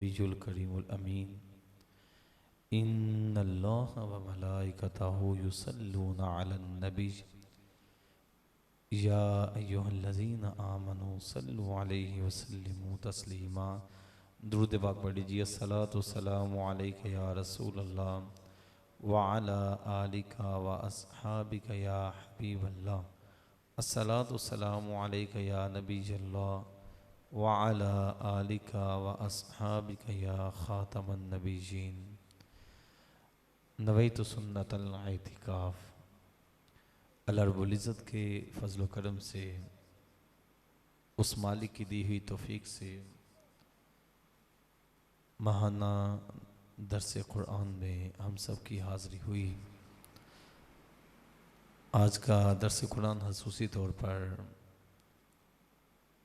नबीयुल करीमुल अमीन इन्नल्लाह व मलाइकतहु युसल्लूना अलन नबी या अय्युहल्लज़ीना आमनू सल्लु अलैहि वसल्लिमू तस्लीमा। दुरूद पाक पढ़ लीजिए। अस्सलातु वस्सलामु अलैका या रसूलल्लाह व अला आलिका व अस्हाबिका या हबीबल्लाह। अस्सलातु वस्सलामु अलैका या नबीयल्लाह व अला आलिका व अस्हाबिका या खातमन नबीयीन। नवैतु सुन्नतल इतिकाफ। अल्लाह रब्बुल इज़्ज़त के फजल करम से, उस मालिक की दी हुई तौफीक से महाना दरस कुरान में हम सब की हाज़िरी हुई। आज का दरस कुरान खसूसी तौर पर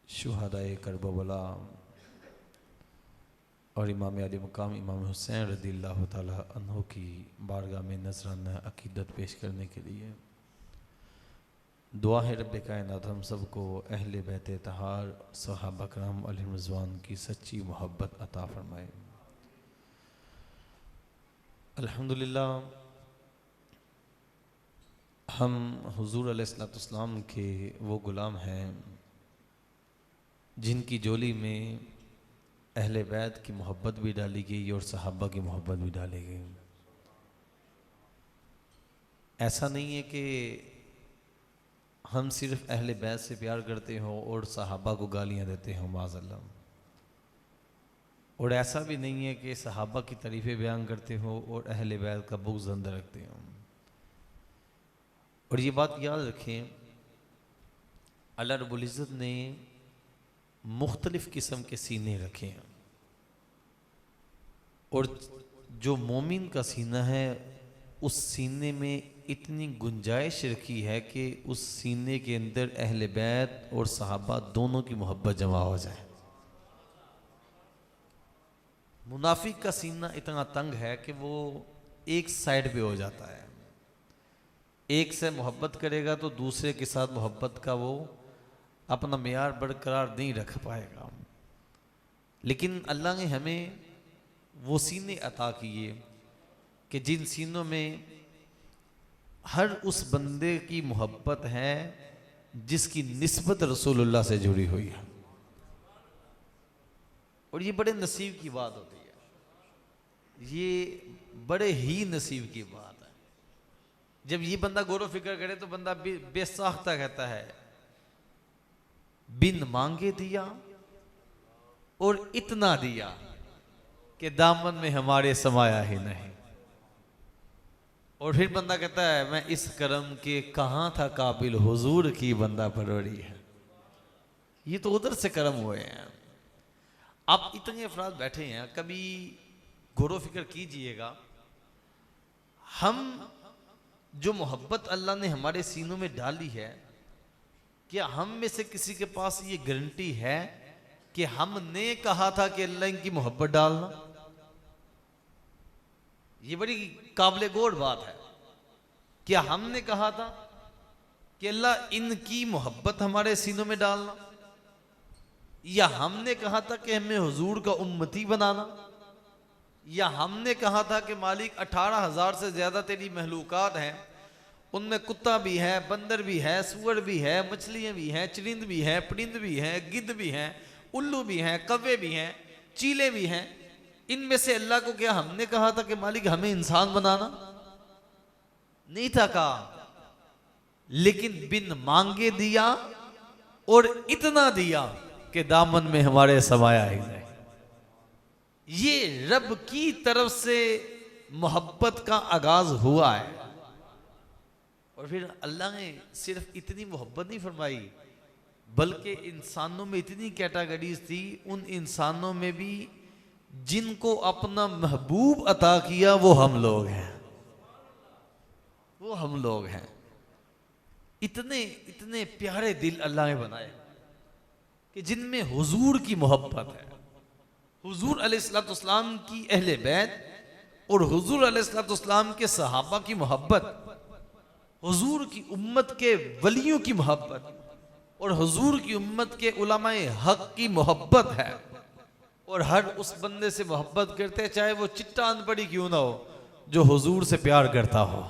शुहदाए करबला और इमाम आली मकाम इमाम हुसैन रज़ियल्लाहु ताला अन्हु की बारगाह में नजराना अकीदत पेश करने के लिए दुआ है रब्बे कायनात हम सबको अहले बैत तहार सहाबा कराम अलैहिम रिज़वान की सच्ची मोहब्बत अता फरमाए। अल्हम्दुलिल्लाह हम हुज़ूर अलैहिस्सलाम के वो ग़ुलाम हैं जिनकी जोली में अहले बैत की मोहब्बत भी डाली गई और सहाबा की मोहब्बत भी डाली गई। ऐसा नहीं है कि हम सिर्फ अहले बैत से प्यार करते हो और सहाबा को गालियाँ देते हो माज़अल्लाह, और ऐसा भी नहीं है कि सहाबा की तारीफ़ें बयान करते हो और अहले बैत का बुग़्ज़ अंदर रखते हो। और ये बात याद रखें, अल्लाह रब्बुल इज़्ज़त ने मुख्तलिफ़ किस्म के सीने रखे हैं और जो मोमिन का सीना है उस सीने में इतनी गुंजाइश रखी है कि उस सीने के अंदर अहले बैत और सहाबा दोनों की मोहब्बत जमा हो जाए। मुनाफिक का सीना इतना तंग है कि वो एक साइड पे हो जाता है, एक से मोहब्बत करेगा तो दूसरे के साथ मोहब्बत का वो अपना मेयार बरकरार नहीं रख पाएगा। लेकिन अल्लाह ने हमें वो सीने अता किए कि जिन सीनों में हर उस बंदे की मोहब्बत है जिसकी निस्बत रसूलुल्लाह से जुड़ी हुई है। और ये बड़े नसीब की बात होती है, ये बड़े ही नसीब की बात है। जब ये बंदा गौर फिक्र करे तो बंदा बेसाख्ता कहता है, बिन मांगे दिया और इतना दिया कि दामन में हमारे समाया ही नहीं। और फिर बंदा कहता है, मैं इस करम के कहाँ था काबिल, हुजूर की बंदा परवरी है। ये तो उधर से करम हुए हैं। आप इतने अफराद बैठे हैं, कभी गौर फिक्र कीजिएगा, हम जो मोहब्बत अल्लाह ने हमारे सीनों में डाली है, क्या हम में से किसी के पास ये गारंटी है कि हमने कहा था कि अल्लाह इनकी मोहब्बत डालना? ये बड़ी काबिल गौर बात है। क्या हमने कहा था कि अल्लाह इनकी मोहब्बत हमारे सीनों में डालना, या हमने कहा था कि हमें हुजूर का उम्मती बनाना, या हमने कहा था कि मालिक 18,000 से ज्यादा तेरी महलूकात हैं, उनमें कुत्ता भी है, बंदर भी है, सुअर भी है, मछलियां भी हैं, चरिंद भी है, परिंद भी है, गिद्ध भी हैं, उल्लू भी हैं, कव्वे भी हैं, चीले भी हैं, इनमें से अल्लाह को क्या हमने कहा था कि मालिक हमें इंसान बनाना? नहीं था कहा, लेकिन बिन मांगे दिया और इतना दिया कि दामन में हमारे समाया ही नहीं। ये रब की तरफ से मोहब्बत का आगाज हुआ है। और फिर अल्लाह ने सिर्फ इतनी मोहब्बत नहीं फरमाई, बल्कि इंसानों में इतनी कैटेगरीज थी, उन इंसानों में भी जिनको अपना महबूब अता किया वो हम लोग हैं, वो हम लोग हैं। इतने इतने प्यारे दिल अल्लाह ने बनाए कि जिनमें हुजूर की मोहब्बत है, हुजूर अलैहिस्सलाम की अहले बैत और हुजूर अलैहिस्सलाम के सहाबा की मोहब्बत, हुजूर की उम्मत के वलियों की मोहब्बत और हुजूर की उम्मत के उलमाए हक की मोहब्बत है। और हर उस बंदे से मोहब्बत करते हैं, चाहे वो चिट्टा अनपढ़ी क्यों ना हो, जो हुजूर से प्यार करता हो।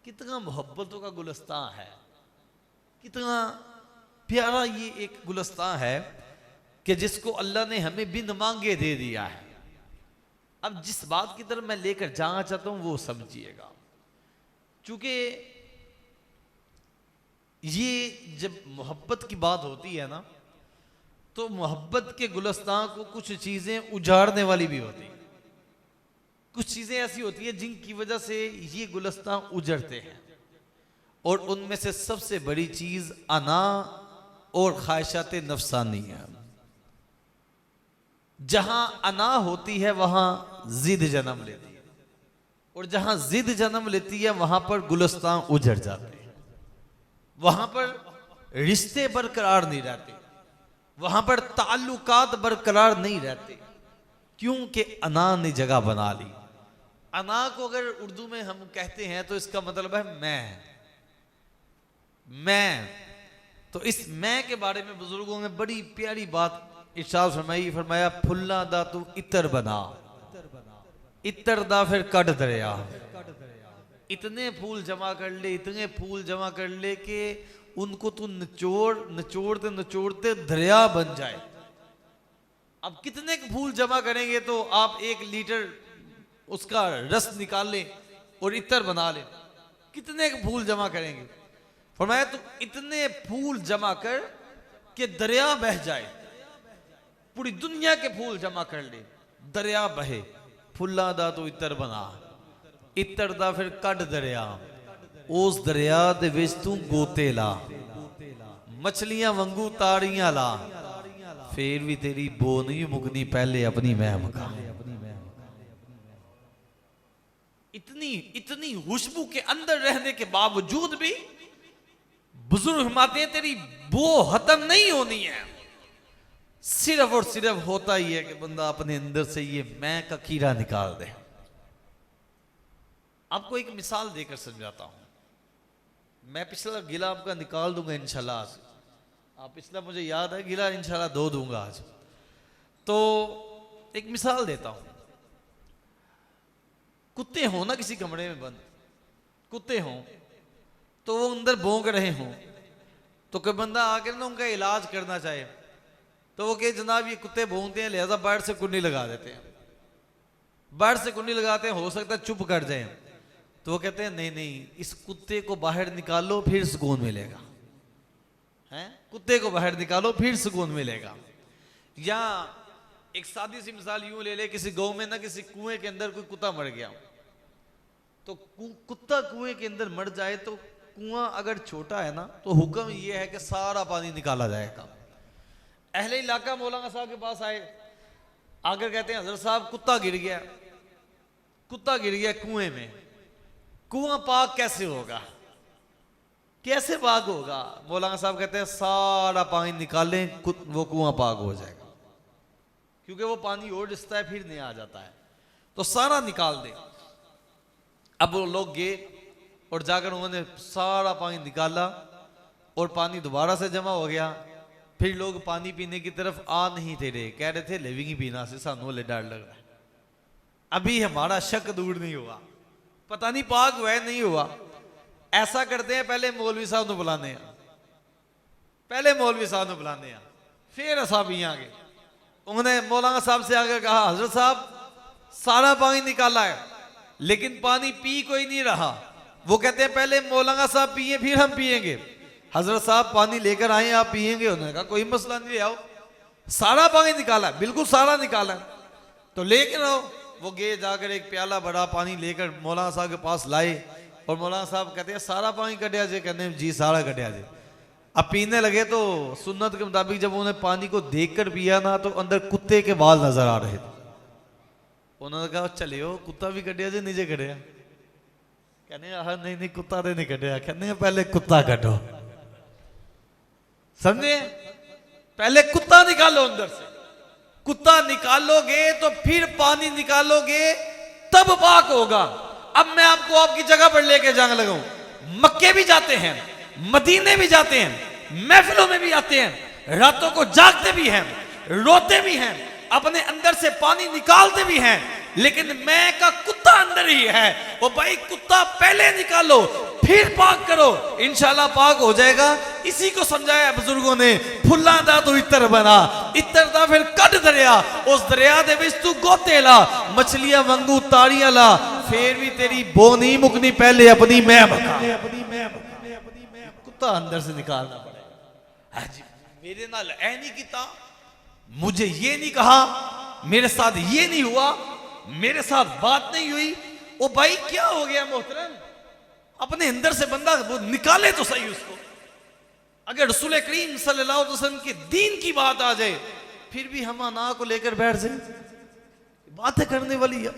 कितना मोहब्बतों का गुलस्तान है, कितना प्यारा ये एक गुलस्तान है कि जिसको अल्लाह ने हमें बिन मांगे दे दिया है। अब जिस बात की तरफ मैं लेकर जाना चाहता हूं वो समझिएगा, क्योंकि ये जब मोहब्बत की बात होती है ना, तो मोहब्बत के गुलस्तान को कुछ चीजें उजाड़ने वाली भी होती है, कुछ चीजें ऐसी होती है जिनकी वजह से ये गुलस्तान उजड़ते हैं। और उनमें से सबसे बड़ी चीज अना और ख्वाहिशात नफसानी है। जहां अना होती है वहां जिद जन्म लेती है, और जहां जिद जन्म लेती है वहां पर गुलस्तान उजड़ जाते हैं, वहां पर रिश्ते बरकरार नहीं रहते, वहां पर ताल्लुकात बरकरार नहीं रहते, क्योंकि अना ने जगह बना ली। अना को अगर उर्दू में हम कहते हैं तो इसका मतलब है मैं। तो इस मैं के बारे में बुजुर्गों ने बड़ी प्यारी बात इरशाद फरमाया, फुल्ला दा तू इतर बना, इतर दा फिर कट दरिया। इतने फूल जमा कर ले, इतने फूल जमा कर ले कि उनको तू निचोड़ते निचोड़ते दरिया बन जाए। अब कितने फूल जमा करेंगे तो आप 1 लीटर उसका रस निकाल लें और इतर बना लें, कितने फूल जमा करेंगे? फरमाया तू इतने फूल जमा कर कि दरिया बह जाए, पूरी दुनिया के फूल जमा कर ले, दरिया बहे। फुल्ला दा तो इतर बना, इतर दा फिर कट दरिया, उस दरिया दे विच तू गोते ला, मछलियां वांगू ताड़ियां ला, फिर भी तेरी बो नहीं मुकनी, पहले अपनी मैं मुका। इतनी खुशबू के अंदर रहने के बावजूद भी बुजुर्ग फरमाते हैं तेरी बो खत्म नहीं होनी है। सिर्फ और सिर्फ होता ही है कि बंदा अपने अंदर से ये मैं का कीड़ा निकाल दे। आपको एक मिसाल देकर समझाता हूं। मैं पिछला गिला आपका निकाल दूंगा इंशाल्लाह आज। आप पिछला मुझे याद है, गिला इंशाल्लाह धो दूंगा आज। तो एक मिसाल देता हूं। कुत्ते हो ना किसी कमरे में बंद, कुत्ते हो तो वो अंदर भौंक रहे हों, तो कोई बंदा आकर ना उनका इलाज करना चाहे तो वो कहे जनाब ये कुत्ते भौंकते हैं, लिहाजा बाहर से कुंडी लगा देते हैं। बाहर से कुंडी लगाते हैं, हो सकता है चुप कर जाए। तो वो कहते हैं नहीं नहीं, इस कुत्ते को बाहर निकालो फिर सुकून मिलेगा। हैं, कुत्ते को बाहर निकालो फिर सुकून मिलेगा। या एक सादी सी मिसाल यूं ले ले, किसी गांव में ना किसी कुएं के अंदर कोई कुत्ता मर गया, तो कुत्ता कुएं के अंदर मर जाए तो कुआं अगर छोटा है ना तो हुक्म यह है कि सारा पानी निकाला जाएगा। अहले इलाका मौलाना साहब के पास आए, आकर कहते हैं हजरत साहब कुत्ता गिर गया, कुत्ता गिर गया कुएं में, कुआं पाक कैसे होगा, कैसे पाक होगा? मौलाना साहब कहते हैं सारा पानी निकालें, वो कुआं पाक हो जाएगा, क्योंकि वो पानी और रिश्ता है फिर नहीं आ जाता है, तो सारा निकाल दे। अब वो लोग गए और जाकर उन्होंने सारा पानी निकाला और पानी दोबारा से जमा हो गया। फिर लोग पानी पीने की तरफ आ नहीं थे रहे, कह रहे थे लेविंग पीना से सानू वाले डर लग रहा है। अभी हमारा शक दूर नहीं हुआ, पता नहीं पाक हुआ है नहीं हुआ। ऐसा करते हैं, पहले मौलवी साहब को बुलाने हैं, पहले मौलवी साहब को बुलाने हैं, फिर असाबी आ गए। उन्होंने मौलाना साहब से आकर कहा हजरत साहब सारा पानी निकाला है लेकिन पानी पी कोई नहीं रहा। वो कहते हैं पहले मौलाना साहब पिए फिर हम पिएंगे। हजरत साहब पानी लेकर आए, आप पिएंगे? उन्होंने कहा कोई मसला नहीं, ले आओ। सारा पानी निकाला, बिल्कुल सारा निकाला, तो लेकर आओ। वो गए, जाकर एक प्याला बड़ा पानी लेकर मौलाना साहब के पास लाए और मौलाना साहब कहते हैं सारा पानी कटिया जे? कहते जी सारा कटिया जे। अब पीने लगे तो सुन्नत के मुताबिक जब उन्होंने पानी को देखकर पिया ना तो अंदर कुत्ते के बाल नजर आ रहे थे। उन्होंने कहा चले हो कुत्ता भी कटिया जे नीचे कटिया? कहने हाँ नहीं नहीं कुत्ता तो नहीं कटिया। कहने पहले कुत्ता कटो, समझे? पहले कुत्ता निकालो अंदर से, कुत्ता निकालोगे तो फिर पानी निकालोगे तब पाक होगा। अब मैं आपको आपकी जगह पर लेके जाने लगा हूं। मक्के भी जाते हैं, मदीने भी जाते हैं, महफिलों में भी आते हैं, रातों को जागते भी हैं, रोते भी हैं, अपने अंदर से पानी निकालते भी हैं, लेकिन मैं का कुत्ता अंदर ही है। वो भाई कुत्ता पहले निकालो फिर पाक करो, इंशाल्लाह पाक हो जाएगा। इसी को समझाया बुजुर्गों ने, फुल्ला दा तो इतर बना, इतर दा फिर कट दरिया, उस दरिया दे विच तू गोते ला, मछलियां वांगू ताड़ियां ला, फिर भी तेरी बो नहीं मुकनी, पहले अपनी मैं बका। कुत्ता अंदर से निकालना पड़ेगा। हाजी मेरे नाल ऐ नहीं किता, मुझे ये नहीं कहा, मेरे साथ ये नहीं हुआ, मेरे साथ बात नहीं हुई। ओ भाई क्या हो गया मोहतरम, अपने अंदर से बंदा वो निकाले तो सही उसको। अगर रसूल करीम सल्लल्लाहु अलैहि वसल्लम के दीन की बात आ जाए, फिर भी हम अना को लेकर बैठ जाए, बातें करने वाली है,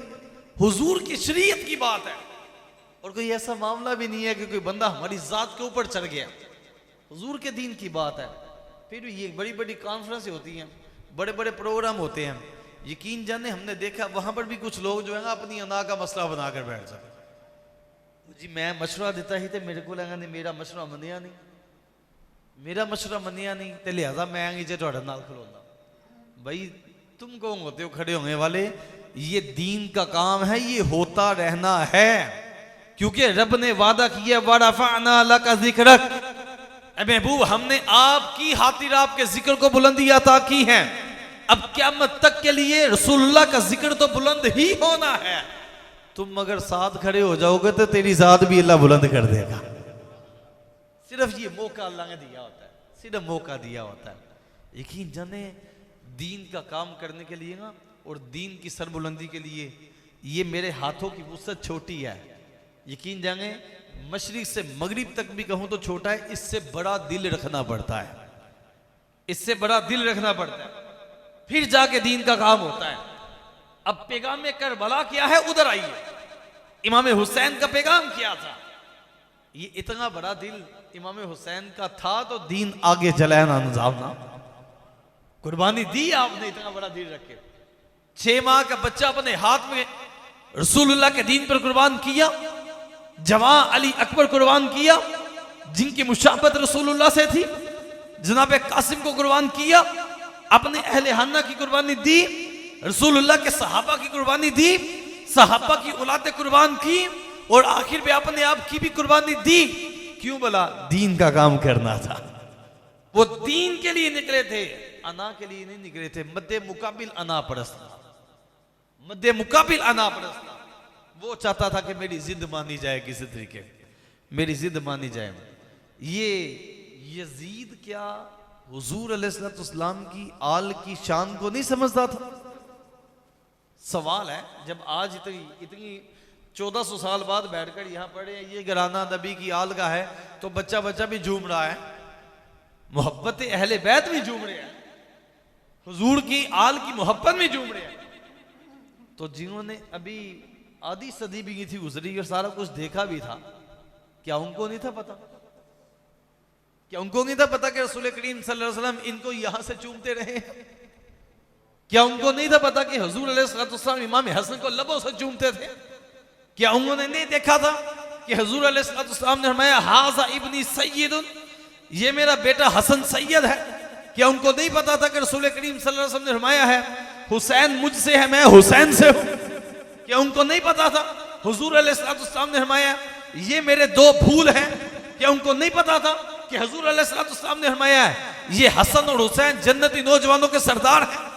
हुजूर की शरीयत की बात है। और कोई ऐसा मामला भी नहीं है कि कोई बंदा हमारी जात के ऊपर चढ़ गया, हुजूर के दीन की बात है। फिर भी ये बड़ी बड़ी कॉन्फ्रेंस होती हैं, बड़े बड़े प्रोग्राम होते हैं, यकीन जाने हमने देखा वहां पर भी कुछ लोग जो है ना अपनी अना का मसला बनाकर बैठ जाते जी। मैं मशवरा देता ही तो मेरे को लगा नहीं, मेरा मशवरा मनिया नहीं, मेरा मशवरा मनिया नहीं, तो लिहाजा मैं आगे जे थोड़े नाल खलोना। भाई तुम कौन होते हो खड़े होने वाले, ये दीन का काम है, ये होता रहना है, क्योंकि रब ने वादा किया वरफ़अना लका ज़िक्रक, महबूब हमने आपकी खातिर आपके जिक्र को बुलंदी अता की है। अब क़यामत तक के लिए रसूलुल्लाह का जिक्र तो बुलंद ही होना है। तुम अगर साथ खड़े हो जाओगे तो तेरी जात भी अल्लाह बुलंद कर देगा। सिर्फ ये मौका अल्लाह ने दिया होता है, सिर्फ मौका दिया होता है। यकीन जाने दीन का काम करने के लिए ना, और दीन की सरबुलंदी के लिए ये मेरे हाथों की वुसअत छोटी है। यकीन जाने मशरिक से मगरिब तक भी कहूं तो छोटा है, इससे बड़ा दिल रखना पड़ता है, इससे बड़ा दिल रखना पड़ता है, फिर जाके दीन का काम होता है। अब पैगाम करबला क्या है, उधर आइए। इमाम हुसैन का पैगाम क्या था, ये इतना बड़ा दिल इमाम हुसैन का था तो दीन आगे चलाया ना नजाम ना, कुर्बानी दी आपने, इतना बड़ा दिल रखे। 6 माह का बच्चा अपने हाथ में रसूलुल्लाह के दीन पर कुर्बान किया, जवान अली अकबर कुर्बान किया, जिनकी मुशाबत रसूलुल्लाह से थी, जनाब कासिम को कुर्बान किया, अपने अहले हन्ना की कुर्बानी दी, रसूलुल्लाह के सहाबा की कुर्बानी दी, सहाबा की औलाद कुर्बान की, और आखिर में अपने आप की भी कुर्बानी दी। क्यों बोला, दीन का काम करना था। वो दीन के लिए निकले थे, अना के लिए नहीं निकले थे। मद्दे मुकाबिल अना परस्त, मद्दे मुकाबिल अना परस्त। वो चाहता था कि मेरी जिद मानी जाए, किसी तरीके मेरी जिद मानी जाए। ये यजीद क्या हुजूर अलैहिस्सलाम की आल की शान को नहीं समझता था? सवाल है, जब आज इतनी 1400 साल बाद बैठकर यहाँ पढ़े ये घराना नबी की आल का है, तो बच्चा बच्चा भी झूम रहा है, मोहब्बत अहले बैत भी झूम रहे हैं, हुजूर की आल की मोहब्बत में झूम रहे हैं। तो जिन्होंने अभी आधी सदी भी थी गुजरी और सारा कुछ देखा भी था, क्या उनको नहीं था पता? क्या उनको नहीं था पता कि रसूल करीम सल्लल्लाहु अलैहि वसल्लम इनको यहां से चूमते रहे? क्या उनको नहीं था पता कि हुजूर अलैहिस्सलाम इमाम हसन को लबों से चूमते थे? क्या उन्होंने नहीं देखा था कि हुजूर अलैहिस्सलाम ने फरमाया हाज़ा इब्नी सय्यदुन, ये मेरा बेटा हसन सैयद है? क्या उनको नहीं पता था कि रसूल करीम सल्लल्लाहु अलैहि वसल्लम ने फरमाया है हुसैन मुझसे है, मैं हुसैन से हूं? क्या उनको नहीं पता था हुजूर अलैहिस्सलाम ने फरमाया ये मेरे 2 फूल हैं? क्या उनको नहीं पता था कि हुजूर अलैहिस्सलाम ने फरमाया है ये हसन और हुसैन जन्नती नौजवानों के सरदार हैं?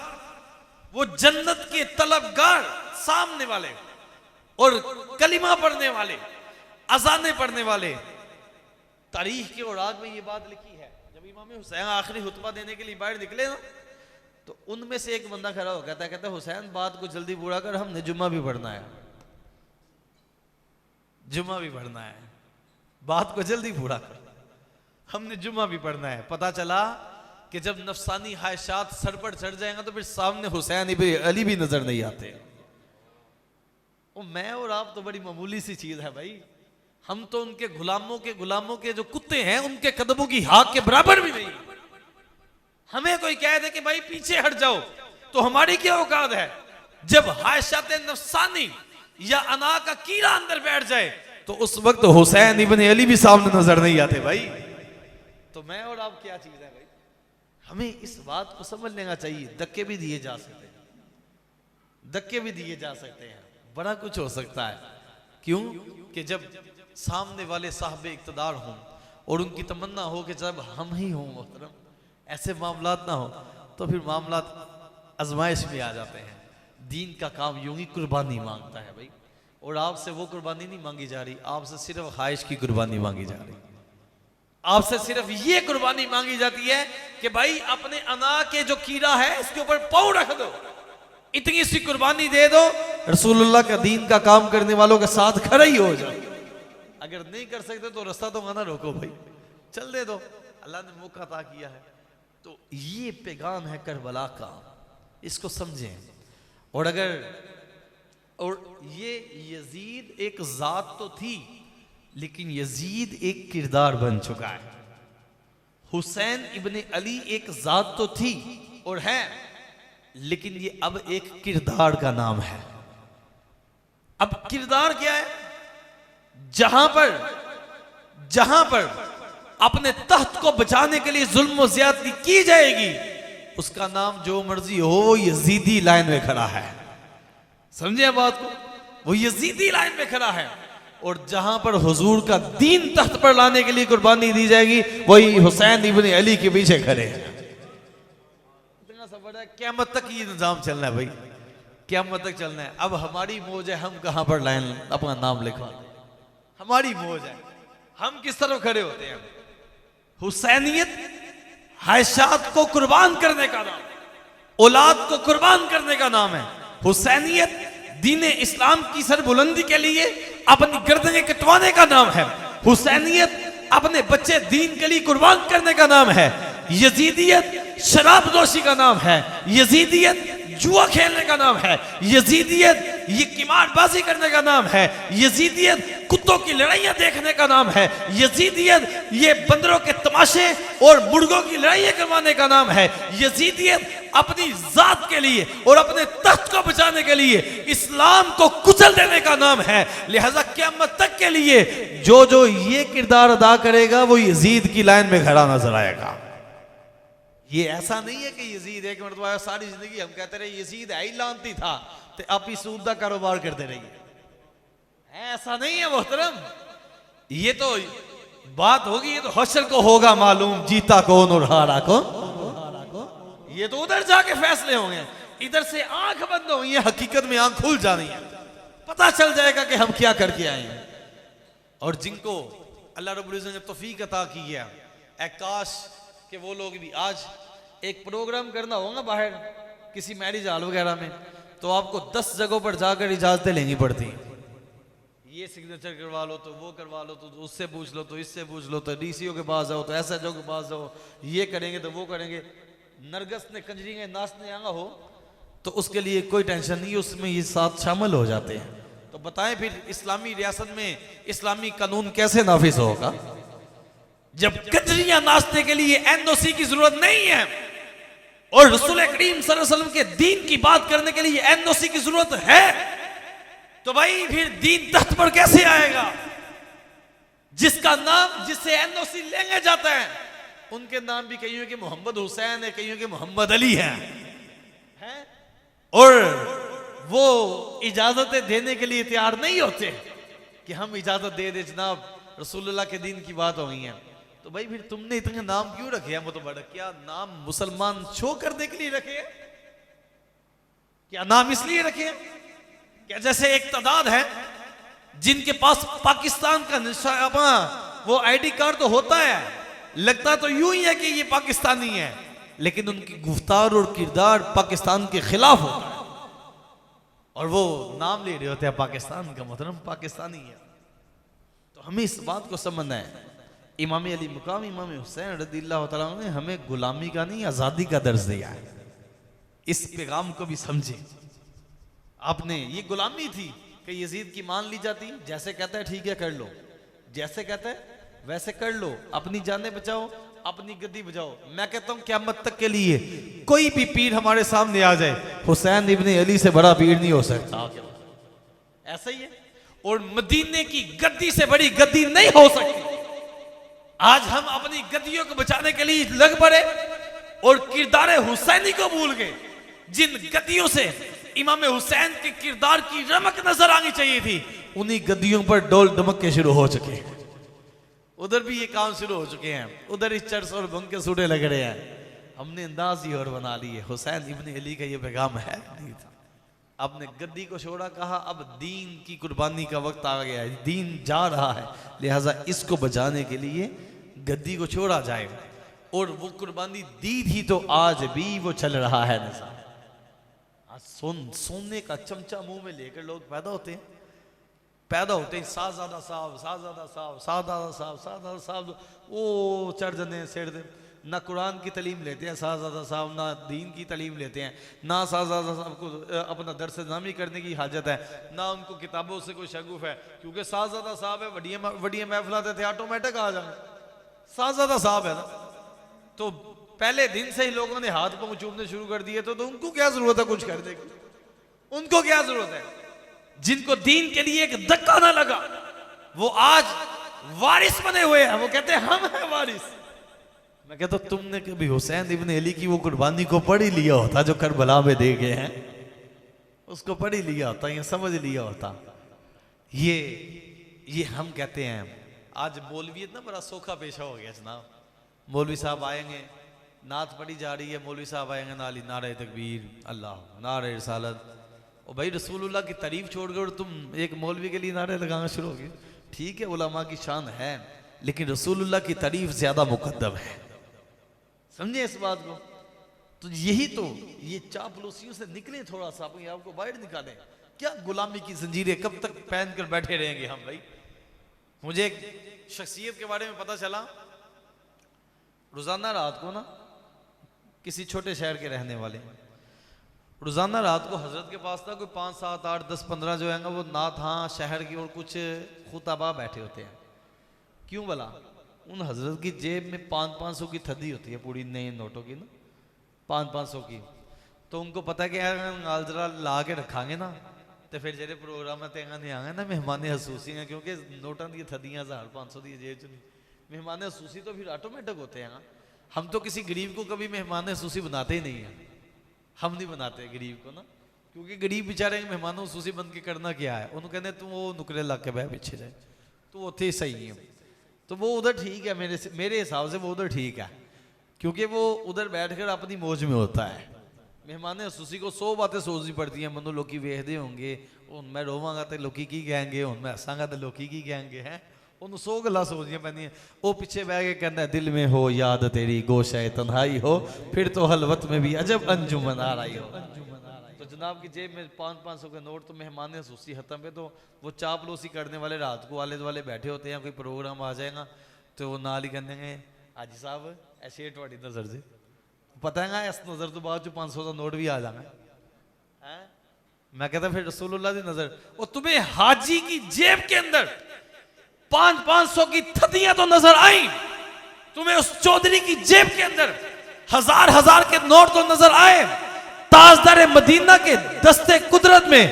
वो जन्नत के तलबगार, सामने वाले और कलिमा पढ़ने वाले, अजाने पढ़ने वाले। तारीख के औराक में ये बात लिखी है, जब इमाम हुसैन आखिरी खुतबा देने के लिए बाहर निकले ना, तो उनमें से एक बंदा खड़ा हो कहता हुसैन बात को जल्दी पूरा कर, हमने जुम्मा भी पढ़ना है, जुम्मा भी पढ़ना है, बात को जल्दी पूरा कर, हमने जुम्मा भी पढ़ना है। पता चला कि जब नफसानी ख्वाहिशात सर पर चढ़ जाएगा तो फिर सामने हुसैन इब्न अली भी नजर नहीं आते। मैं और आप तो बड़ी मामूली सी चीज है भाई, हम तो उनके गुलामों के जो कुत्ते हैं उनके कदमों की हाँक के बराबर भी नहीं। हमें कोई कह दे कि भाई पीछे हट जाओ तो हमारी क्या औकात है? जब ख्वाहिशात नफसानी या अना का कीड़ा अंदर बैठ जाए तो उस वक्त हुसैन इब्न अली भी सामने नजर नहीं आते भाई। तो मैं और आप क्या चीज है भाई? हमें इस बात को समझ लेना चाहिए। धक्के भी दिए जा सकते हैं, धक्के भी दिए जा सकते हैं, बड़ा कुछ हो सकता है। क्यों कि जब सामने वाले साहब इक़्तिदार हों और उनकी तमन्ना हो कि जब हम ही हों मोहतरम, ऐसे मामलात ना हो तो फिर मामलात आजमाइश में आ जाते हैं। दीन का काम यूं ही कुर्बानी मांगता है भाई, और आपसे वो कुर्बानी नहीं मांगी जा रही, आपसे सिर्फ ख्वाहिश की कुर्बानी मांगी जा रही। आपसे सिर्फ ये कुर्बानी मांगी जाती है कि भाई अपने अना के जो कीड़ा है इसके ऊपर पाँव रख दो, इतनी सी कुर्बानी दे दो, रसूलुल्लाह का दीन का काम करने वालों के साथ खड़े ही हो जाओ। अगर नहीं कर सकते तो रास्ता तो मना रोको भाई, चल दे दो, अल्लाह ने मौका अता किया है। तो ये पैगाम है करबला का, इसको समझें। और ये यजीद एक जात तो थी, लेकिन यजीद एक किरदार बन चुका है। हुसैन इब्ने अली एक जात तो थी और है, लेकिन ये अब एक किरदार का नाम है। अब किरदार क्या है? जहां पर अपने तख्त को बचाने के लिए जुल्म और ज्यादती की जाएगी, उसका नाम जो मर्जी हो, वो यजीदी लाइन में खड़ा है। समझे बात को? वो यजीदी लाइन में खड़ा है। और जहां पर हुजूर का दीन तख्त पर लाने के लिए कुर्बानी दी जाएगी, वही हुसैन इब्ने अली के पीछे खड़े हैं। इतना सा बड़ा क़यामत तक ये निजाम चलना है भाई, क़यामत तक चलना है। अब हमारी मौज है, हम कहां पर लाइन अपना नाम लिखवा, हमारी मौज है, हम किस तरफ खड़े होते हैं। हुसैनियत हैशात को कुर्बान करने का नाम, औलाद को कुर्बान करने का नाम है। हुसैनियत दीन इस्लाम की सरबुलंदी के लिए अपनी गर्दनें कटवाने का नाम है। हुसैनियत अपने बच्चे दीन के लिए कुर्बान करने का नाम है। यजीदियत शराबनोशी का नाम है। यजीदियत जुआ खेलने का नाम है। यजीदियत ये किमारबाजी करने का नाम है। यजीदियत कुत्तों की लड़ाइयां देखने का नाम है। यजीदियत ये बंदरों के तमाशे और मुर्गों की लड़ाइयां करवाने का नाम है। यजीदियत अपनी जात के लिए और अपने तख्त को बचाने के लिए इस्लाम को कुचल देने का नाम है। लिहाजा क़यामत तक के लिए जो जो ये किरदार अदा करेगा, वो यजीद की लाइन में खड़ा नजर आएगा। ये ऐसा नहीं है कि यजीद एक मरतबा सारी जिंदगी हम कहते रहे यजीद है ही लानती था, तो आप ही सूद का कारोबार करते रहिए, ऐसा नहीं है मोहतरम। ये तो बात होगी, ये तो हश्र को होगा मालूम, जीता कौन और हारा कौन। ये तो उधर जाके फैसले होंगे, इधर से आंख बंद हुई है, हकीकत में आंख खुल जानी है, पता चल जाएगा कि हम क्या करके आए हैं। और जिनको अल्लाह रब्बुल इज्जत ने तौफीक अता की है, काश कि वो लोग भी आज एक प्रोग्राम करना होगा बाहर किसी मैरिज हॉल वगैरह में, तो आपको 10 जगहों पर जाकर इजाजतें लेनी पड़ती हैं। ये सिग्नेचर करवा लो, तो वो करवा लो, तो उससे पूछ लो, तो इससे पूछ लो, तो डीसीओ के पास जाओ, तो एसएचओ के पास जाओ, ये करेंगे तो वो करेंगे। नरगस ने कंजरी ने नाचने आना हो तो उसके लिए कोई टेंशन नहीं, उसमें ये साथ शामिल हो जाते हैं। तो बताएं फिर इस्लामी रियासत में इस्लामी कानून कैसे नाफिज होगा जब कंजरियां नाचने के लिए एनओसी की जरूरत नहीं है, और रसूल करीम सल्लल्लाहु अलैहि वसल्लम के दीन की बात करने के लिए एनओसी की जरूरत है, तो भाई फिर दीन तख्त पर कैसे आएगा? जिसका नाम जिससे एनओसी लेंगे जाता है, उनके नाम भी कईयों के मोहम्मद हुसैन है, कईयों के मोहम्मद अली हैं, और वो इजाजतें देने के लिए तैयार नहीं होते कि हम इजाजत दे दे जनाब, रसूलुल्लाह के दीन की बात हो गई है। तो भाई फिर तुमने इतने नाम क्यों रखे हैं? वो तो बड़ा क्या नाम मुसलमान शो करने के लिए रखे हैं? क्या नाम इसलिए रखे हैं क्या जैसे एक तादाद है जिनके पास पाकिस्तान का अपना वो आईडी कार्ड तो होता है, लगता तो यूं ही है कि ये पाकिस्तानी है, लेकिन उनकी गुफ्तार और किरदार पाकिस्तान के खिलाफ होता है, और वो नाम ले रहे होते हैं पाकिस्तान का, मोहतरम पाकिस्तानी है। तो हमें इस बात को समझना है, इमाम अली मुकाम इमाम हुसैन रज़ियल्लाहु तआला ने हमें गुलामी का नहीं आज़ादी का दर्ज दिया है। इस पैगाम को भी समझे। आपने ये गुलामी थी कि यजीद की मान ली जाती, जैसे कहता है ठीक है कर लो, जैसे कहता है वैसे कर लो, अपनी जानें बचाओ, अपनी गद्दी बचाओ। मैं कहता हूं क़यामत तक के लिए कोई भी पीर हमारे सामने आ जाए, हुसैन इब्ने अली से बड़ा पीर नहीं हो सकता, ऐसा ही है। और मदीने की गद्दी से बड़ी गद्दी नहीं हो सकती। आज हम अपनी गद्दियों को बचाने के लिए लग पड़े, और किरदार हुसैनी को भूल गए। जिन गद्दियों से इमाम हुसैन के किरदार की रमक नजर आनी चाहिए थी, उन्हीं गद्दियों पर डोल धमके शुरू हो चुके हैं। उधर भी ये काम शुरू हो चुके हैं, उधर ही चर्च और भंग के सूटे लग रहे हैं। हमने अंदाज ही और बना लिए हुसैन इब्न अली का ये पैगाम है नहीं था। आपने गद्दी को छोड़ा, कहा अब दीन की कुर्बानी का वक्त आ गया है, दीन जा रहा है, लिहाजा इसको बचाने के लिए गद्दी को छोड़ा जाएगा। और वो कुर्बानी दी थी तो आज भी वो चल रहा है निज़ाम। आज सोने का चमचा मुंह में लेकर लोग पैदा होते हैं, साहबजादा साहब, साहबजादा साहब, साहबजादा साहब, साहबजादा साहब, वो चढ़ जने सेड़ दे। ना कुरान की तालीम लेते हैं साहबजादा साहब, ना दीन की तालीम लेते हैं, ना साहबजादा साहब को अपना दरस नामी करने की हाजत है, ना उनको किताबों से कोई शगुफ है, क्योंकि साहबजादा साहब है, वड्डियां महफिलां थे ऑटोमेटिक आ जाए। साहबजादा साहब है ना, तो पहले दिन से ही लोगों ने हाथ पांव चूमने शुरू कर दिए, तो उनको क्या जरूरत है कुछ करने की? उनको क्या जरूरत है? जिनको दीन के लिए एक धक्का ना लगा, वो आज वारिस बने हुए हैं। वो कहते हैं हम हैं वारिस। मैं कहता हूं तुमने कभी हुसैन इब्न अली की वो कुर्बानी को पढ़ ही लिया होता जो करबला में दे गए हैं, उसको पढ़ ही लिया होता, ये समझ लिया होता। ये हम कहते हैं आज मौलवी इतना बड़ा सोखा पेशा हो गया जनाब। मौलवी साहब आएंगे, नात पढ़ी जा रही है, मौलवी साहब आएंगे, नाली नारे तकबीर अल्लाह, नारे रिसालत। और भाई रसूलुल्लाह की तारीफ छोड़कर तुम एक मौलवी के लिए नारे लगाना शुरू हो गए। ठीक है, उलमा की शान है, लेकिन रसूलुल्लाह की तारीफ ज्यादा मुकद्दम है। समझे इस बात को? तो यही तो, ये चापलूसियों से निकले, थोड़ा सा अपने आपको बाहर निकालें। क्या गुलामी की जंजीरें कब तक पहन कर बैठे रहेंगे हम? भाई मुझे एक शख्सियत के बारे में पता चला, रोजाना रात को ना, किसी छोटे शहर के रहने वाले, रोजाना रात को हजरत के पास था कोई 5, 7, 8, 10, 15 जो है ना, वो नात हाँ शहर की और कुछ खुताबा बैठे होते हैं। क्यों भला? उन हजरत की जेब में 500 की थदी होती है, पूरी नए नोटों की ना, 500 की। तो उनको पता है कि यार जरा ला के रखांगे ना, तो फिर जेरे प्रोग्राम नहीं आएंगे ना मेहमान हसूसी हैं, क्योंकि नोटों की थदियाँ 1500 की जेब च नहीं। मेहमान हसूसी तो फिर ऑटोमेटिक होते हैं। हम तो किसी गरीब को कभी मेहमान हसूसी बनाते ही नहीं है, हम नहीं बनाते गरीब को ना, क्योंकि गरीब बेचारे मेहमान हसूसी बन के करना क्या है? उन्होंने कहने तुम वो नुकरे ला के बह पीछे जाए, तो वो थे सही है, तो वो उधर ठीक है, मेरे हिसाब से वो उधर ठीक है, क्योंकि वो उधर बैठकर अपनी मौज में होता है। मेहमान हसूसी को 100 बातें सोचनी पड़ती हैं। मनु लोग वेखते होंगे, मैं रोवांगा तो लोग की कहेंगे, मैं हसांगा तो लोग की कहेंगे, हैं उन्होंने 100 गल्लां सोचनियां पैंदियां। वो पीछे बह के कहता है दिल में हो याद तेरी गोशाए तन्हाई हो, फिर तो हलवत में भी अजब अंजुमन आ रही हो। तो जनाब की जेब में 500 के नोट, तो मेहमान हसूसी खत्म पे, तो वो चापलूसी करने वाले रात को आले दुआले बैठे होते हैं। कोई प्रोग्राम आ जाएगा तो वो नाल ही कहेंगे हाजी साहब ऐसे थोड़ी नजर से, पता है इस नजर तो बाद 500 का नोट भी आ जाना है। मैं कहता फिर रसूलुल्लाह की नजर, और तुम्हें हाजी की जेब के अंदर 500 की थदियां तो नजर आई, तुम्हें उस चौधरी की जेब के अंदर 1000 के नोट तो नजर आए, ताजदार मदीना के दस्ते कुदरत में,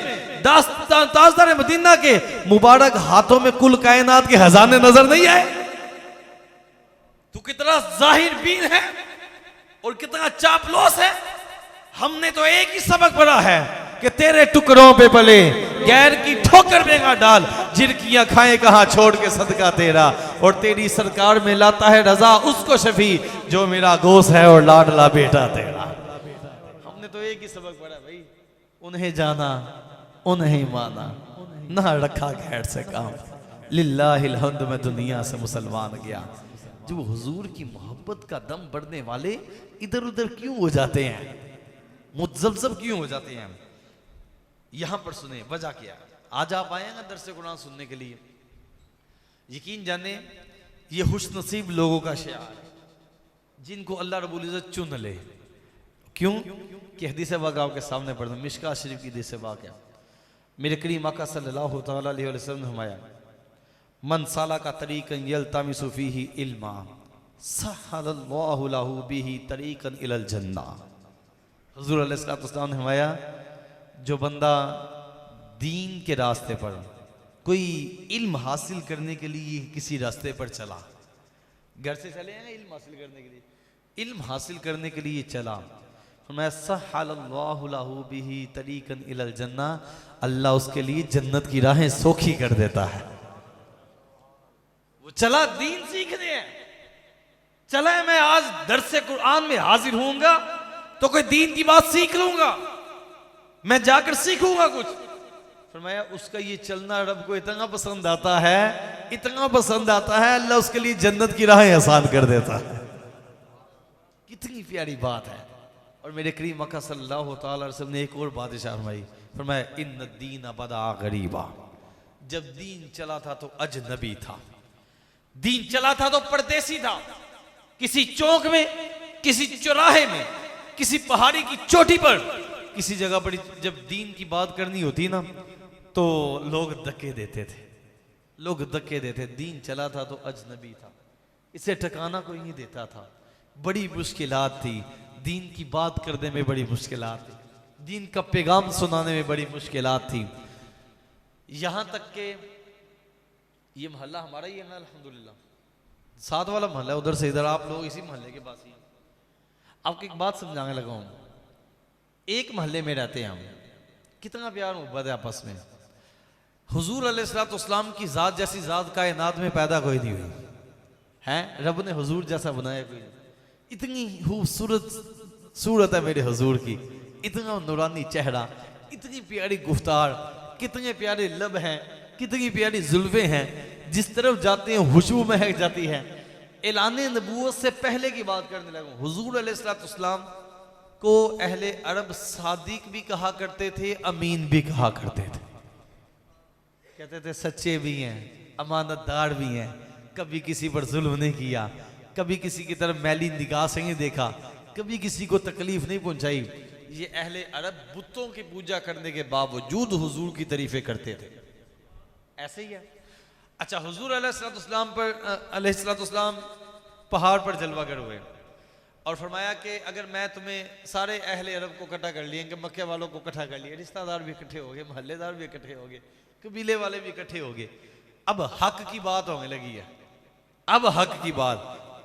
ताजदार मदीना के मुबारक हाथों में कुल कायनात के खजाने नजर नहीं आए? तू कितना जाहिर बीन है और कितना चापलूस है। हमने तो एक ही सबक पढ़ा है कि तेरे टुकड़ों पे पले गैर की ठोकर बेगा डाल, जिरकियां खाए कहां छोड़ के सदका तेरा, और तेरी सरकार में लाता है रजा उसको शफी जो मेरा गोस है और लाडला बेटा तेरा। हमने तो एक ही सबक पढ़ा भाई, उन्हें जाना उन्हें माना, ना रखा गैर से काम, लिल्लाहिल हम्द में दुनिया से मुसलमान गया। जो हुजूर की मोहब्बत का दम बढ़ने वाले इधर उधर क्यों हो जाते हैं, मुतज़ब्ज़ब क्यों हो जाते हैं? यहां पर सुने वजह क्या। आज आप आए हैं दरस कुरान सुनने के लिए, यकीन जाने ये खुशनसीब लोगों का शियार जिनको अल्लाह रब्बुल इज़्ज़त चुन ले। क्यों कि हदीस वाक़ आपके सामने पढ़ दूं, मिशकात शरीफ की हदीस वाक़, मेरे करीम आका सल्लल्लाहु तआला अलैहि वसल्लम ने फरमाया मन साला का तरीक़न यल्तमिसु फीही इल्मा सहलल्लाहु लहू बिही तरीक़न इलल जन्नह। हुज़ूर अलैहिस्सलातु वस्सलाम ने फरमाया जो बंदा दीन के रास्ते पर कोई इल्म हासिल करने के लिए किसी रास्ते पर चला, घर से चले हैं ना इल्म हासिल करने के लिए, इल्म हासिल करने के लिए चला, फरमाया सह्हलल्लाहु लहू बिही तरीकन इलल जन्ना, अल्लाह उसके लिए जन्नत की राहें सोखी कर देता है। वो चला दीन सीखने है, चला है मैं आज दरसे कुरान में हाजिर होऊंगा तो कोई दीन की बात सीख लूंगा, मैं जाकर सीखूंगा कुछ। फरमाया उसका ये चलना रब को इतना पसंद आता है, इतना पसंद आता है, अल्लाह उसके लिए जन्नत की राहें आसान कर देता है। कितनी प्यारी बात है। और मेरे करीम मक्का सल्लल्लाहु अलैहि वसल्लम ने एक और बात इरशाद फरमाई, फरमाया इन्न दीन बदा गरीबा, जब दीन चला था तो अजनबी था, दीन चला था तो परदेसी था। किसी चौक में, किसी चौराहे में, किसी पहाड़ी की चोटी पर, किसी जगह पर जब दीन की बात करनी होती ना तो लोग धक्के देते थे, लोग धक्के देते। दीन चला था तो अजनबी था, इसे ठिकाना कोई नहीं देता था, बड़ी मुश्किलात थी, दीन की बात करने में बड़ी मुश्किलात थी, दीन का पैगाम सुनाने में बड़ी मुश्किलात थी। यहां तक के ये मोहल्ला हमारा ही है ना, अल्हम्दुलिल्लाह, साथ वाला मोहल्ला, उधर से इधर आप लोग इसी मोहल्ले के पास ही। आपको एक बात समझाने लगा हूं, एक मोहल्ले में रहते हैं हम, कितना प्यार मोहब्बत है आपस में। हुजूर अलैहिस्सलाम की जात जैसी जात कायनात में पैदा कोई नहीं हुई है, रब ने हुजूर जैसा बनाया कोई नहीं। इतनी खूबसूरत सूरत है मेरे हुजूर की, इतना नूरानी चेहरा, इतनी प्यारी गुफ्तार, कितने प्यारे लब हैं, कितनी प्यारी जुल्फे हैं, जिस तरफ जाते हैं खुशबू महक जाती है। ऐलाने नबूवत से पहले की बात करने लगा, हुजूर अलैहिस्सलाम को अहले अरब सादिक भी कहा करते थे, अमीन भी कहा करते थे। कहते थे सच्चे भी हैं, अमानतदार भी हैं, कभी किसी पर जुल्म नहीं किया, कभी किसी की तरफ मैली निगाह से नहीं देखा, कभी किसी को तकलीफ नहीं पहुंचाई। ये अहले अरब बुतों की पूजा करने के बावजूद हुजूर की तारीफें करते थे, ऐसे ही है। अच्छा, हुजूर अलैहिस्सलाम पहाड़ पर जलवागर हुए और फरमाया कि अगर मैं तुम्हें सारे अहले अरब को इकट्ठा कर लिए, मक्के वालों को इकट्ठा कर लिए, रिश्तेदार भी इकट्ठे हो गए, मोहल्लेदार भी इकट्ठे हो गए, कबीले वाले भी इकट्ठे हो गए, अब हक की बात होने लगी है। अब हक की बात,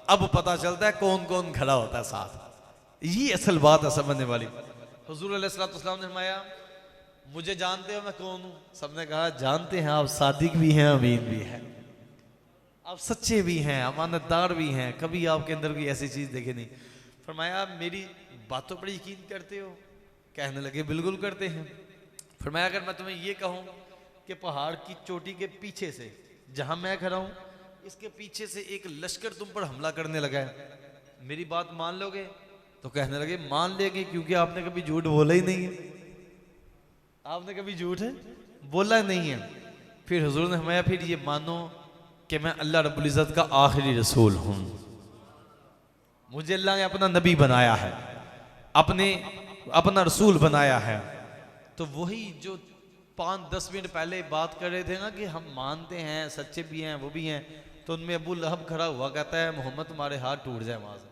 अब पता चलता है कौन कौन खड़ा होता है साथ। ये असल बात है समझने वाली। हुजूर अलैहिस्सलाम ने फरमाया मुझे जानते हो मैं कौन हूं? सबने कहा जानते हैं, आप सादिक भी हैं, अमीन भी हैं, आप सच्चे भी हैं, अमानतदार भी हैं, कभी आपके अंदर कोई ऐसी चीज देखे नहीं। फरमाया मेरी बातों पर यकीन करते हो? कहने लगे बिल्कुल करते हैं। फरमाया अगर मैं तुम्हें ये कहूं कि पहाड़ की चोटी के पीछे से, जहां मैं खड़ा हूं, इसके पीछे से एक लश्कर तुम पर हमला करने लगा है, मेरी बात मान लोगे? तो कहने लगे मान लेंगे, क्योंकि आपने कभी झूठ बोला ही नहीं है, आपने कभी झूठ बोला नहीं है। फिर हुजूर ने फरमाया फिर ये मानो कि मैं अल्लाह रब्बुल इज़्ज़त का आखिरी रसूल हूं, मुझे अल्लाह ने अपना नबी बनाया है, अपना रसूल बनाया है। तो वही जो 5-10 मिनट पहले बात कर रहे थे ना कि हम मानते हैं, सच्चे भी हैं, वो भी हैं, तो उनमें अबू लहब खड़ा हुआ कहता है मोहम्मद तुम्हारे हाथ टूट जाए वहां से,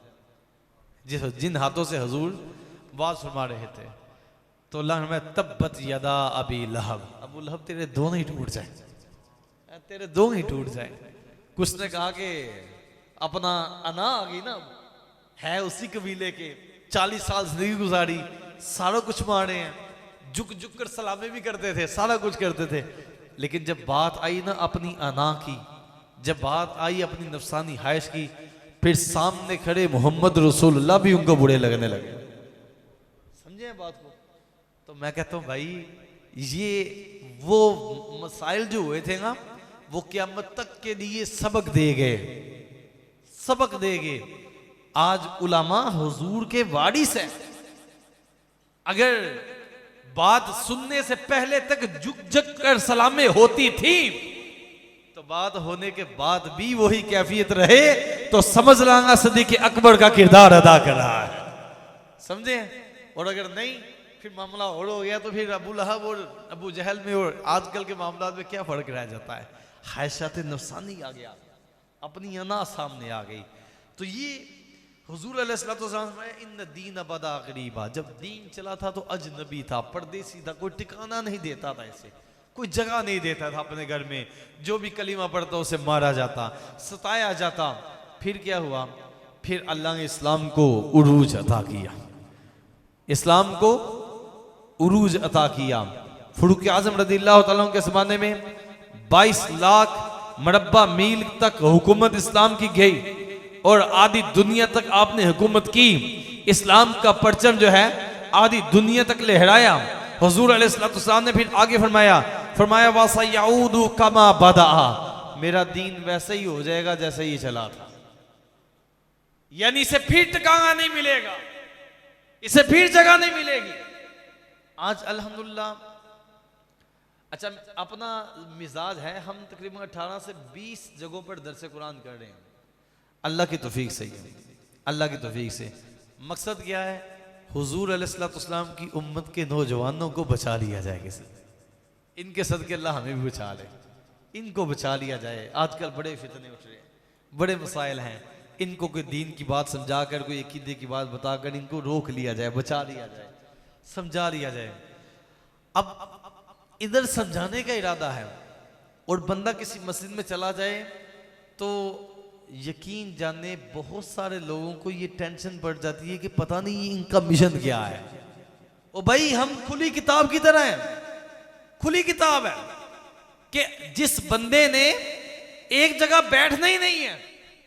जिन हाथों से हुजूर बात फरमा रहे थे। तो अल्लाह ने तब्बत यदा अबी लहब, अबू लहब तेरे दोनों ही टूट जाए, तेरे दोनों ही टूट जाए। कुछ ने कहा कि अपना अना आ गई ना, है उसी कबीले के, 40 साल जिंदगी गुजारी, सारा कुछ मारे हैं, झुक झुक कर सलामे भी करते थे, सारा कुछ करते थे, लेकिन जब बात आई ना अपनी अना की, जब बात आई अपनी नफसानी ख्वाहिश की, फिर सामने खड़े मोहम्मद रसूलुल्लाह भी उनको बुरे लगने लगे। समझे बात को? तो मैं कहता हूं भाई ये वो मसाइल जो हुए थे ना, वो क़यामत तक के लिए सबक दे गए, सबक दे गए। आज उलमा हुजूर के वारिस है, अगर बात सुनने से पहले तक झुक झुक कर सलामे होती थी तो बात होने के बाद भी वही कैफियत रहे तो समझ लाना सदीक अकबर का किरदार अदा कर रहा है, समझे? और अगर नहीं फिर मामला और हो गया तो फिर अबू लहब और अबू जहल में और आजकल के मामला में क्या फर्क रह जाता है? ख्वाहिशात नफसानी आ गया, अपनी अना सामने आ गई। तो ये हुजूर अलैहिस्सलाम इन दीन बदा गरीबा, जब दीन चला था तो अजनबी था, परदेसी था, कोई ठिकाना नहीं देता था, इसे कोई जगह नहीं देता था अपने घर में, जो भी कलीमा पढ़ता उसे मारा जाता, सताया जाता। फिर क्या हुआ? फिर अल्लाह ने इस्लाम को उरूज अता किया, इस्लाम को उरूज अता किया। फरूक आजम रज़ियल्लाहु तआला अन्हु के ज़माने में 22 लाख मरबा मील तक हुकूमत इस्लाम की गई और आधी दुनिया तक आपने हुकूमत की। इस्लाम का परचम जो है आधी दुनिया तक लहराया। हुजूर अलैहिस्सलाम ने फिर आगे फरमाया वसयऊदु कमा बदा, मेरा दीन वैसे ही हो जाएगा जैसे ही चला था, यानी इसे फिर ठिकाना नहीं मिलेगा, इसे फिर जगह नहीं मिलेगी। आज अल्हम्दुलिल्लाह, अच्छा अपना मिजाज है, हम तकरीबन 18 से 20 जगहों पर दरस कुरान कर रहे हैं, अल्लाह की तौफीक से, अल्लाह की तौफीक से। मकसद क्या है? हुजूर अलैहिस्सलाम की उम्मत के नौजवानों को बचा लिया जाए, किसी इनके सदके अल्लाह हमें भी बचा ले, इनको बचा लिया जाए। आजकल बड़े फितने उठ रहे हैं, बड़े मसाइल हैं, इनको कोई दीन की बात समझा कर, कोई अकीदे की बात बताकर इनको रोक लिया जाए, बचा लिया जाए, समझा लिया जाए। अब इधर समझाने का इरादा है और बंदा किसी मस्जिद में चला जाए तो यकीन जाने बहुत सारे लोगों को ये टेंशन पड़ जाती है कि पता नहीं इनका मिशन क्या है। ओ भाई, हम खुली किताब की तरह हैं, खुली किताब है कि जिस बंदे ने एक जगह बैठना ही नहीं है,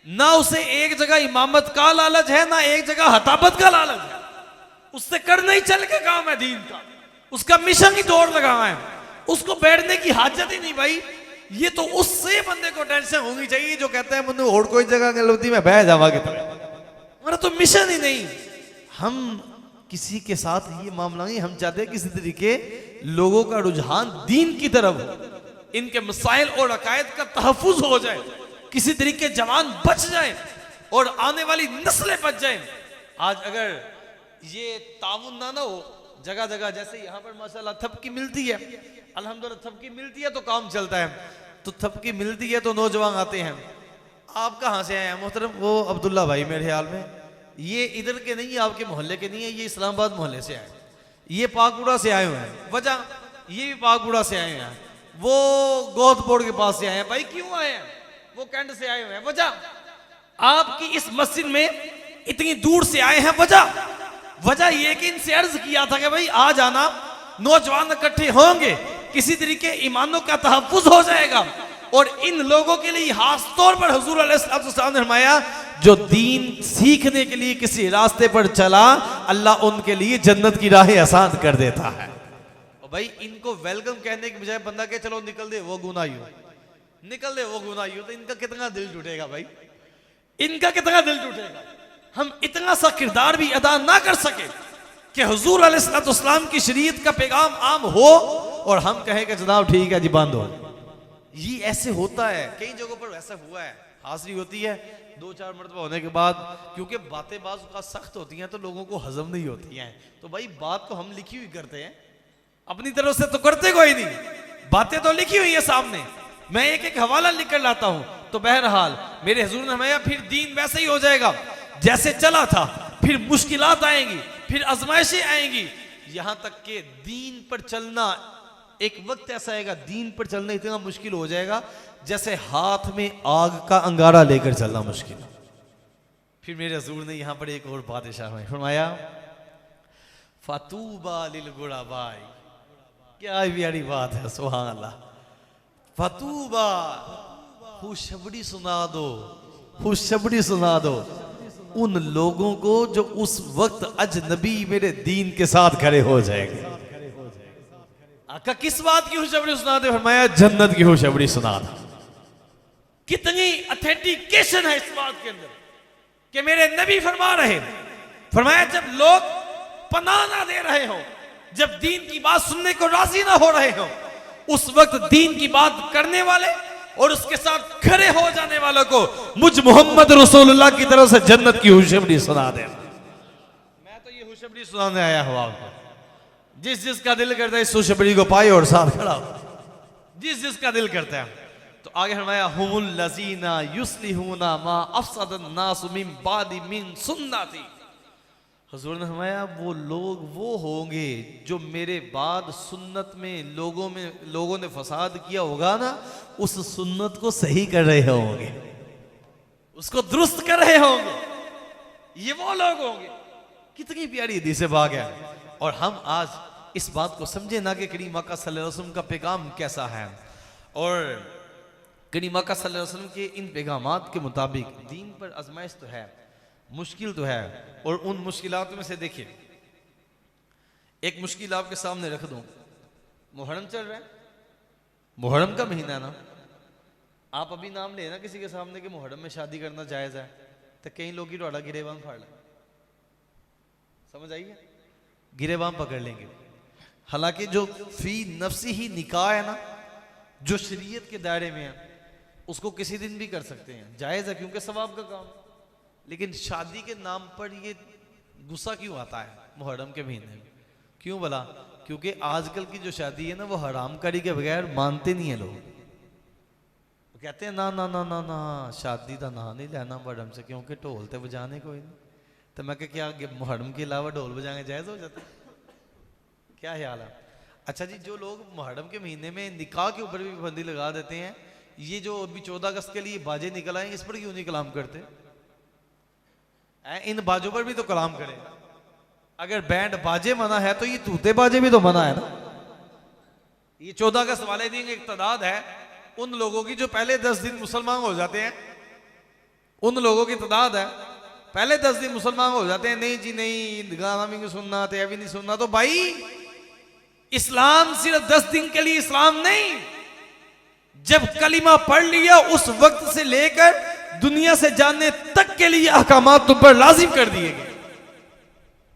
ना उसे एक जगह इमामत का लालच है, ना एक जगह हताबत का लालच है, उससे करना ही चल के काम है दीन का, उसका मिशन ही दौड़ लगाना है, उसको बैठने की हाजत ही नहीं। भाई ये तो उससे बंदे को टेंशन होनी चाहिए जो कहते हैं मुझे और कोई जगह गलती में बह जावा के, मेरा तो मिशन ही नहीं। हम किसी के साथ ये मामला नहीं, हम चाहते हैं किसी तरीके लोगों का रुझान दीन की तरफ हो, इनके मसाइल और अकायद का तहफ़्फ़ुज़ हो जाए, किसी तरीके जवान बच जाए और आने वाली नस्लें बच जाए। आज अगर ये ताउन ना हो जगह जगह, जैसे यहाँ पर माशाल्लाह थपकी मिलती है, अल्हम्दुलिल्लाह थपकी मिलती है तो काम चलता है, तो थपकी मिलती है तो नौजवान आते हैं। आप कहाँ से आए हैं मोहतरम? वो अब्दुल्ला भाई मेरे ख्याल में, ये इधर के नहीं, आपके मोहल्ले के नहीं है, ये इस्लामाबाद मोहल्ले से आए, ये पाकपुरा से आए हुए हैं। वजह ये भी पाकपुरा से आए हैं, वो गोदपोड़ के पास से आए हैं। भाई क्यों आए हैं? वो कैंट से आए हुए हैं। वजह आपकी इस मस्जिद में इतनी दूर से आए हैं, वजह ये कि इनसे अर्ज किया था कि भाई आ जाना, नौजवान इकट्ठे होंगे, किसी तरीके ईमानों का तहफ़्फ़ुज़ हो जाएगा। और इन लोगों के लिए खास तौर पर हुजूर अलैहिस्सलाम ने फरमाया जो दीन सीखने के लिए किसी रास्ते पर चला, अल्लाह उनके लिए जन्नत की राहें आसान कर देता है। और भाई इनको वेलकम कहने की बजाय बंदा के चलो निकल दे वो गुनाह यूं, निकल दे वो गुनाह यूं, तो इनका कितना दिल टूटेगा भाई, इनका कितना दिल टूटेगा। हम इतना सा किरदार भी अदा ना कर सके कि हुजूर अलैहिस्सलाम की शरीयत का पैगाम आम हो और हम कहें कि जनाब ठीक है जी बंद हो। ये ऐसे होता है, कई जगहों पर वैसा हुआ है। हाजिरी होती है 2-4 मरतबा होने के बाद, क्योंकि बातें बाज़ का सख्त होती हैं तो लोगों को हजम नहीं होती हैं, तो भाई बात को हम लिखी हुई करते हैं, अपनी तरफ से तो करते कोई नहीं, बातें तो लिखी हुई है सामने, मैं एक एक हवाला लिख कर लाता हूं। तो बहरहाल मेरे हुजूर ने फरमाया फिर दीन वैसे ही हो जाएगा जैसे चला था, फिर मुश्किलात आएंगी, फिर आजमाइशें आएंगी, यहां तक कि दीन पर चलना एक वक्त ऐसा आएगा, दीन पर चलना इतना मुश्किल हो जाएगा जैसे हाथ में आग का अंगारा लेकर चलना मुश्किल। फिर मेरे हुजूर ने यहां पर एक और बात इशारा फरमाया, फतूबा लिल गुरबाई, क्या प्यारी बात है, सुभान अल्लाह। फतूबा, खुशखबरी सुना दो, खुशखबरी सुना दो उन लोगों को जो उस वक्त अजनबी मेरे दीन के साथ खड़े हो जाएंगे। आका किस बात की खुशखबरी सुना दे? फरमाया जन्नत की खुशखबरी सुना दो। कितनी ऑथेंटिकेशन है इस बात के अंदर कि मेरे नबी फरमा रहे, फरमाया जब लोग पनाह ना दे रहे हो, जब दीन की बात सुनने को राजी ना हो रहे हो, उस वक्त दीन की बात करने वाले और उसके साथ खड़े हो जाने वालों को मुझ मोहम्मद रसूलुल्लाह की तरफ से जन्नत की खुशखबरी सुना दे। मैं तो ये खुशखबरी सुनाने आया हूं आपको, जिस जिसका दिल करता है इस खुशखबरी को पाए और साथ खड़ा हो, जिस जिसका दिल करता है। तो आगे फरमाया हुमुल लजीना युस्लिहूना मा अफसदन नास मिन बादी मिन सुन्नती। हुजूर ने फरमाया वो लोग वो होंगे जो मेरे बाद सुन्नत में लोगों ने फसाद किया होगा ना, उस सुन्नत को सही कर रहे होंगे, उसको दुरुस्त कर रहे होंगे, ये वो लोग होंगे। कितनी प्यारी हदीस बाग है। और हम आज इस बात को समझे ना कि करीम आका सल्लल्लाहु अलैहि वसल्लम का पैगाम कैसा है, और करीम आका सल्लल्लाहु अलैहि वसल्लम के इन पैगामात के मुताबिक दीन पर आजमाइश तो है, मुश्किल तो है। और उन मुश्किलात में से देखिए, एक मुश्किल आपके सामने रख दूं। मुहर्रम चल रहा है, मुहर्रम का महीना है ना। आप अभी नाम लेना किसी के सामने कि मुहर्रम में शादी करना जायज़ है, तो कई लोग ही थोड़ा गिरेबान फाड़ लें। समझ आइए, गिरेबान पकड़ लेंगे। हालांकि जो फी नफ्सी ही निकाह है ना, जो शरीयत के दायरे में है, उसको किसी दिन भी कर सकते हैं, जायज़ है, क्योंकि सवाब का काम। लेकिन शादी के नाम पर ये गुस्सा क्यों आता है मुहर्रम के महीने में? क्यों भला? क्योंकि आजकल की जो शादी है ना, वो हराम करी के बगैर मानते नहीं है लोग। वो कहते हैं ना ना ना ना ना शादी का ना नहीं लेना मुहर्रम से, क्योंकि ढोल तो बजाने कोई नहीं। तो मैं क्या मुहर्रम के अलावा ढोल बजाने जायज़ हो जाता? क्या ख्याल है? अच्छा जी, जो लोग मुहर्रम के महीने में निकाह के ऊपर भी पाबंदी लगा देते हैं, ये जो अभी 14 अगस्त के लिए बाजे निकल आए, इस पर क्यों नहीं कलाम करते? इन बाजों पर भी तो कलाम करें। अगर बैंड बाजे मना है तो ये तूते बाजे भी तो मना है ना। ये 14 अगस्त वाले दिन एक तादाद है उन लोगों की जो पहले 10 दिन मुसलमान हो जाते हैं। उन लोगों की तादाद है पहले 10 दिन मुसलमान हो जाते हैं। नहीं जी नहीं, गाना भी नहीं सुनना, तो भी नहीं सुनना। तो भाई इस्लाम सिर्फ 10 दिन के लिए इस्लाम नहीं, जब कलिमा पढ़ लिया उस वक्त से लेकर दुनिया से जानने तक के लिए अहकामात तुम पर लाजिम कर दिए गए।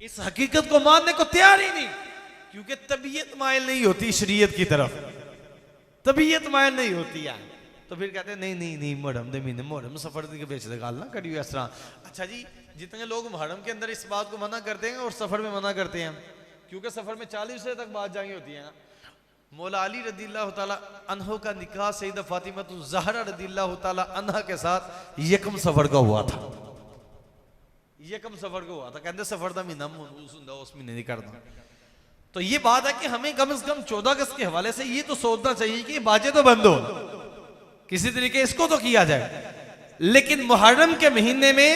इस हकीकत को मानने को तैयार ही नहीं, क्योंकि तबीयत माइल नहीं होती शरीयत की तरफ, तबीयत माइल नहीं होती है। तो फिर कहते हैं नहीं नहीं नहीं मुहर्रम दे महीने मुहर्रम सफर के बेच गाल ना करियो इस तरह। अच्छा जी, जितने लोग मुहर्रम के अंदर इस बात को मना करते हैं और सफर में मना करते हैं, क्योंकि सफर में 40 तक बात जाएंगी होती है ना। मौला अली रदिल्लाहु ताला अन्हो का निकाह सैयदा फातिमा ज़हरा रदिल्लाहु ताला अन्हा के साथ यकम सफर का हुआ था। यकम सफर का हुआ था। कहते सफर का महीना उस महीने नहीं करना। तो ये बात है कि हमें कम से कम 14 अगस्त के हवाले से ये तो सोचना चाहिए कि बाजे तो बंद हो, किसी तरीके इसको तो किया जाए। लेकिन मुहर्रम के महीने में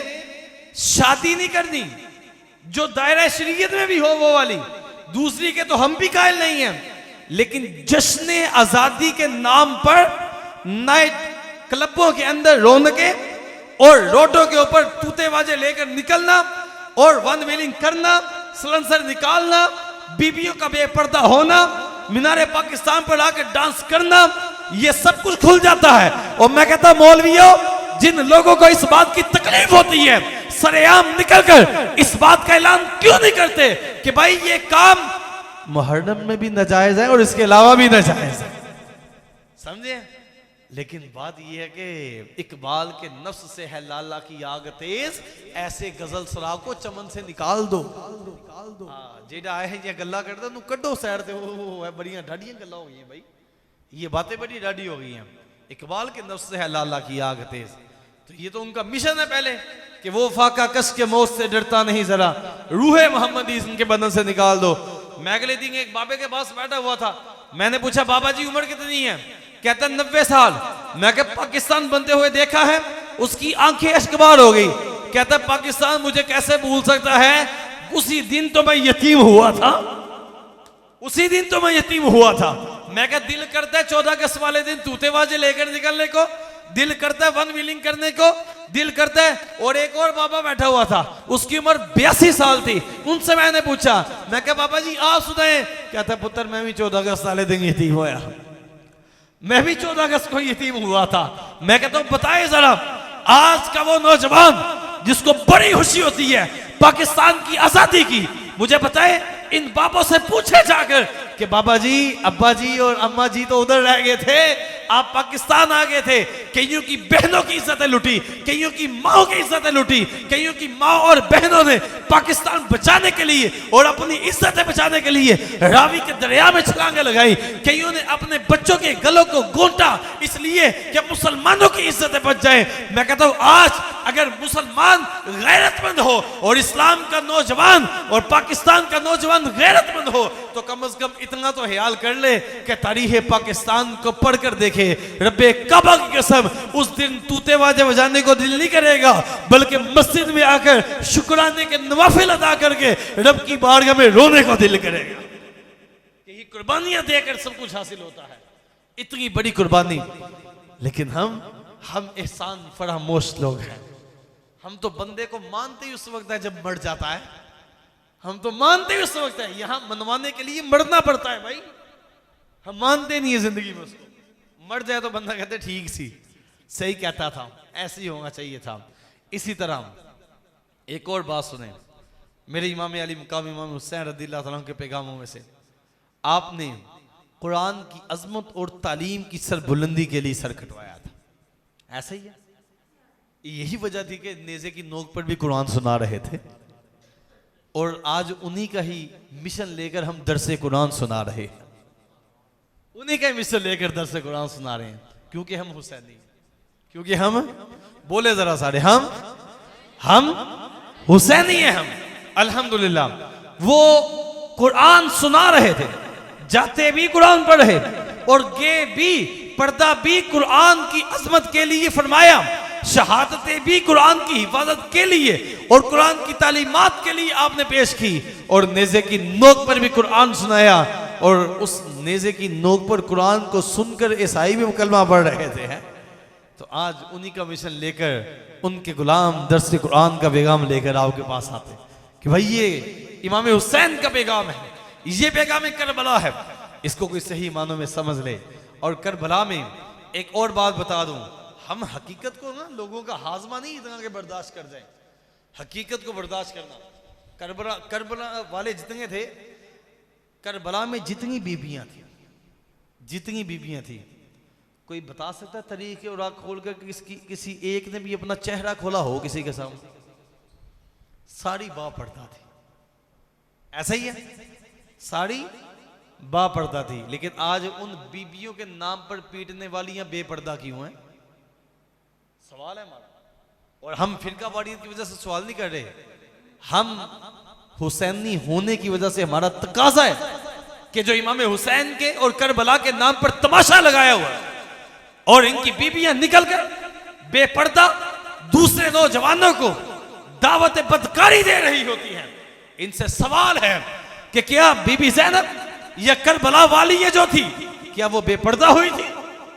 शादी नहीं करनी, जो दायरा शरीयत में भी हो वो वाली। दूसरी के तो हम भी कायल नहीं हैं, लेकिन जश्न आजादी के नाम पर नाइट क्लबों के अंदर रौनकें और रोडों के ऊपर तूते बाजे लेकर निकलना और वन व्हीलिंग करना, सलंसर निकालना, बीबियों का बेपर्दा होना, मीनारे पाकिस्तान पर आकर डांस करना, ये सब कुछ खुल जाता है। और मैं कहता मौलवियों, जिन लोगों को इस बात की तकलीफ होती है, सरेआम निकलकर इस बात का ऐलान क्यों नहीं करते कि भाई ये काम मुहर्रम में भी नाजायज है और इसके अलावा भी नाजायज है? समझे? लेकिन बात यह है कि इकबाल के नफ्स से है लाला की आग तेज, ऐसे गजल सरा को चमन से निकाल दो। जेड़ा आए हैं ये गल्ला करते नु कड्डो साइड ते, वो बड़ियां ढाडियां गल्ला हो गई हैं भाई, ये बातें बड़ी ढाडी हो गई हैं। इकबाल के नफ्स से है लाला की आग तेज, तो ये तो उनका मिशन है पहले कि वो फाका कस के मौत से डरता नहीं जरा, रूहे मोहम्मदी इनके बदन से निकाल दो। मैं अगले दिन एक बाबे के पास बैठा हुआ था, मैंने पूछा बाबा जी उम्र कितनी है? कहता 90 साल। मैं क्या पाकिस्तान बनते हुए देखा है? उसकी आंखें अश्कबार हो गई। कहता पाकिस्तान मुझे कैसे भूल सकता है, उसी दिन तो मैं यतीम हुआ था, उसी दिन तो मैं यतीम हुआ था। मैं क्या दिल करता है 14 अगस्त वाले दिन तूतेबाजी लेकर निकलने को, दिल करता है वन व्हीलिंग करने को, दिल करता है। और एक और बाबा बैठा हुआ था, उसकी उम्र 82 साल थी। उनसे मैंने पूछा, मैं क्या बाबा जी आप सुनाए? कहता पुत्र मैं भी 14 अगस्त वाले दिन यतीम हुआ, मैं भी 14 अगस्त को यतीम हुआ था। मैं कहता हूं बताए जरा, आज का वो नौजवान जिसको बड़ी खुशी होती है पाकिस्तान की आजादी की, मुझे बताए इन बाबों से पूछे जाकर कि बाबा जी अब्बा जी और अम्मा जी तो उधर रह गए थे, आप पाकिस्तान आ गए थे। कईयों की बहनों की इज्जतें लुटी, कईयों की माओ की इज्जतें लुटी, कईयों की माओ और बहनों ने पाकिस्तान बचाने के लिए और अपनी इज्जतें बचाने के लिए रावी के दरिया में छलांगे लगाई। कईयों ने अपने बच्चों के गलों को गोंटा इसलिए कि मुसलमानों की इज्जतें बच जाए। मैं कहता हूं आज अगर मुसलमान गैरतमंद हो और इस्लाम का नौजवान और पाकिस्तान का नौजवान गैरतमंद हो, तो कम से कम इतना तो ख्याल कर ले कि तारीख पाकिस्तान को पढ़कर देखे देखे, रब्बे काबा की कसम उस दिन तूते बाजे बजाने को दिल नहीं करेगा, बल्कि मस्जिद में आकर शुक्राने के नवाफिल अदा करके रब की बारगाह में रोने को दिल करेगा। यही कुर्बानियां देकर सब कुछ हासिल होता है, इतनी बड़ी कुर्बानी। लेकिन हम एहसान फरामोश लोग हैं। हम तो बंदे को मानते ही उस वक्त है जब मर जाता है, हम तो मानते ही उस वक्त है। यहां मनवाने के लिए मरना पड़ता है भाई, हम मानते नहीं है जिंदगी में उसको। मर जाए तो बंदा कहते ठीक सी, सही कहता था, ऐसे ही होना चाहिए था। इसी तरह एक और बात सुने, मेरे इमाम अली मुकाम इमाम हुसैन रज़ियल्लाहु ताला के पैगामों में से, आपने कुरान की अजमत और तालीम की सरबुलंदी के लिए सर कटवाया था, ऐसा ही है। यही वजह थी कि नेज़े की नोक पर भी कुरान सुना रहे थे, और आज उन्हीं का ही मिशन लेकर हम दरसे कुरान सुना रहे हैं, उन्हीं का ही मिशन लेकर दरसे कुरान सुना रहे हैं, क्योंकि हम हुसैनी हैं, क्योंकि हम बोले जरा सारे, हम हुसैनी हैं। हम अल्हम्दुलिल्लाह वो कुरान सुना रहे थे, जाते भी कुरान पढ़ रहे और गे भी, पर्दा भी कुरान की अजमत के लिए फरमाया, शहादतें भी कुरान की हिफाजत के लिए और कुरान की तालीमात के लिए आपने पेश की, और नेज़े की नोक पर भी कुरान सुनाया, और उस नेज़े की नोक पर कुरान को सुनकर ईसाई भी कलमा पढ़ रहे थे। तो आज उन्हीं का मिशन लेकर उनके गुलाम दर्स कुरान का पैगाम लेकर आपके पास आते कि भाई ये इमाम हुसैन का पैगाम है, ये पैगाम करबला है, इसको कोई सही मानों में समझ ले। और करबला में एक और बात बता दूं, हम हकीकत को ना, लोगों का हाजमा नहीं इतना के बर्दाश्त कर जाए, हकीकत को बर्दाश्त करना। करबला वाले जितने थे, करबला में जितनी बीबियां थी, कोई बता सकता तरीके और आँख खोलकर किसी एक ने भी अपना चेहरा खोला हो किसी के सामने? सारी बापर्दा थी, ऐसा ही है, सारी बापर्दा थी। लेकिन आज उन बीबियों के नाम पर पीटने वाली या बेपर्दा क्यों हैं? सवाल है हमारा। और हम फिरका वारियत की वजह से सवाल नहीं कर रहे, हम हुसैनी होने की वजह से हमारा तकाजा है कि जो इमाम हुसैन के और करबला के नाम पर तमाशा लगाया हुआ है, और इनकी बीबियां निकलकर बेपर्दा दूसरे नौजवानों को दावत बदकारी दे रही होती हैं। इनसे सवाल है कि क्या बीबी ज़ैनब या करबला वाली ये जो थी, क्या वो बेपर्दा हुई थी?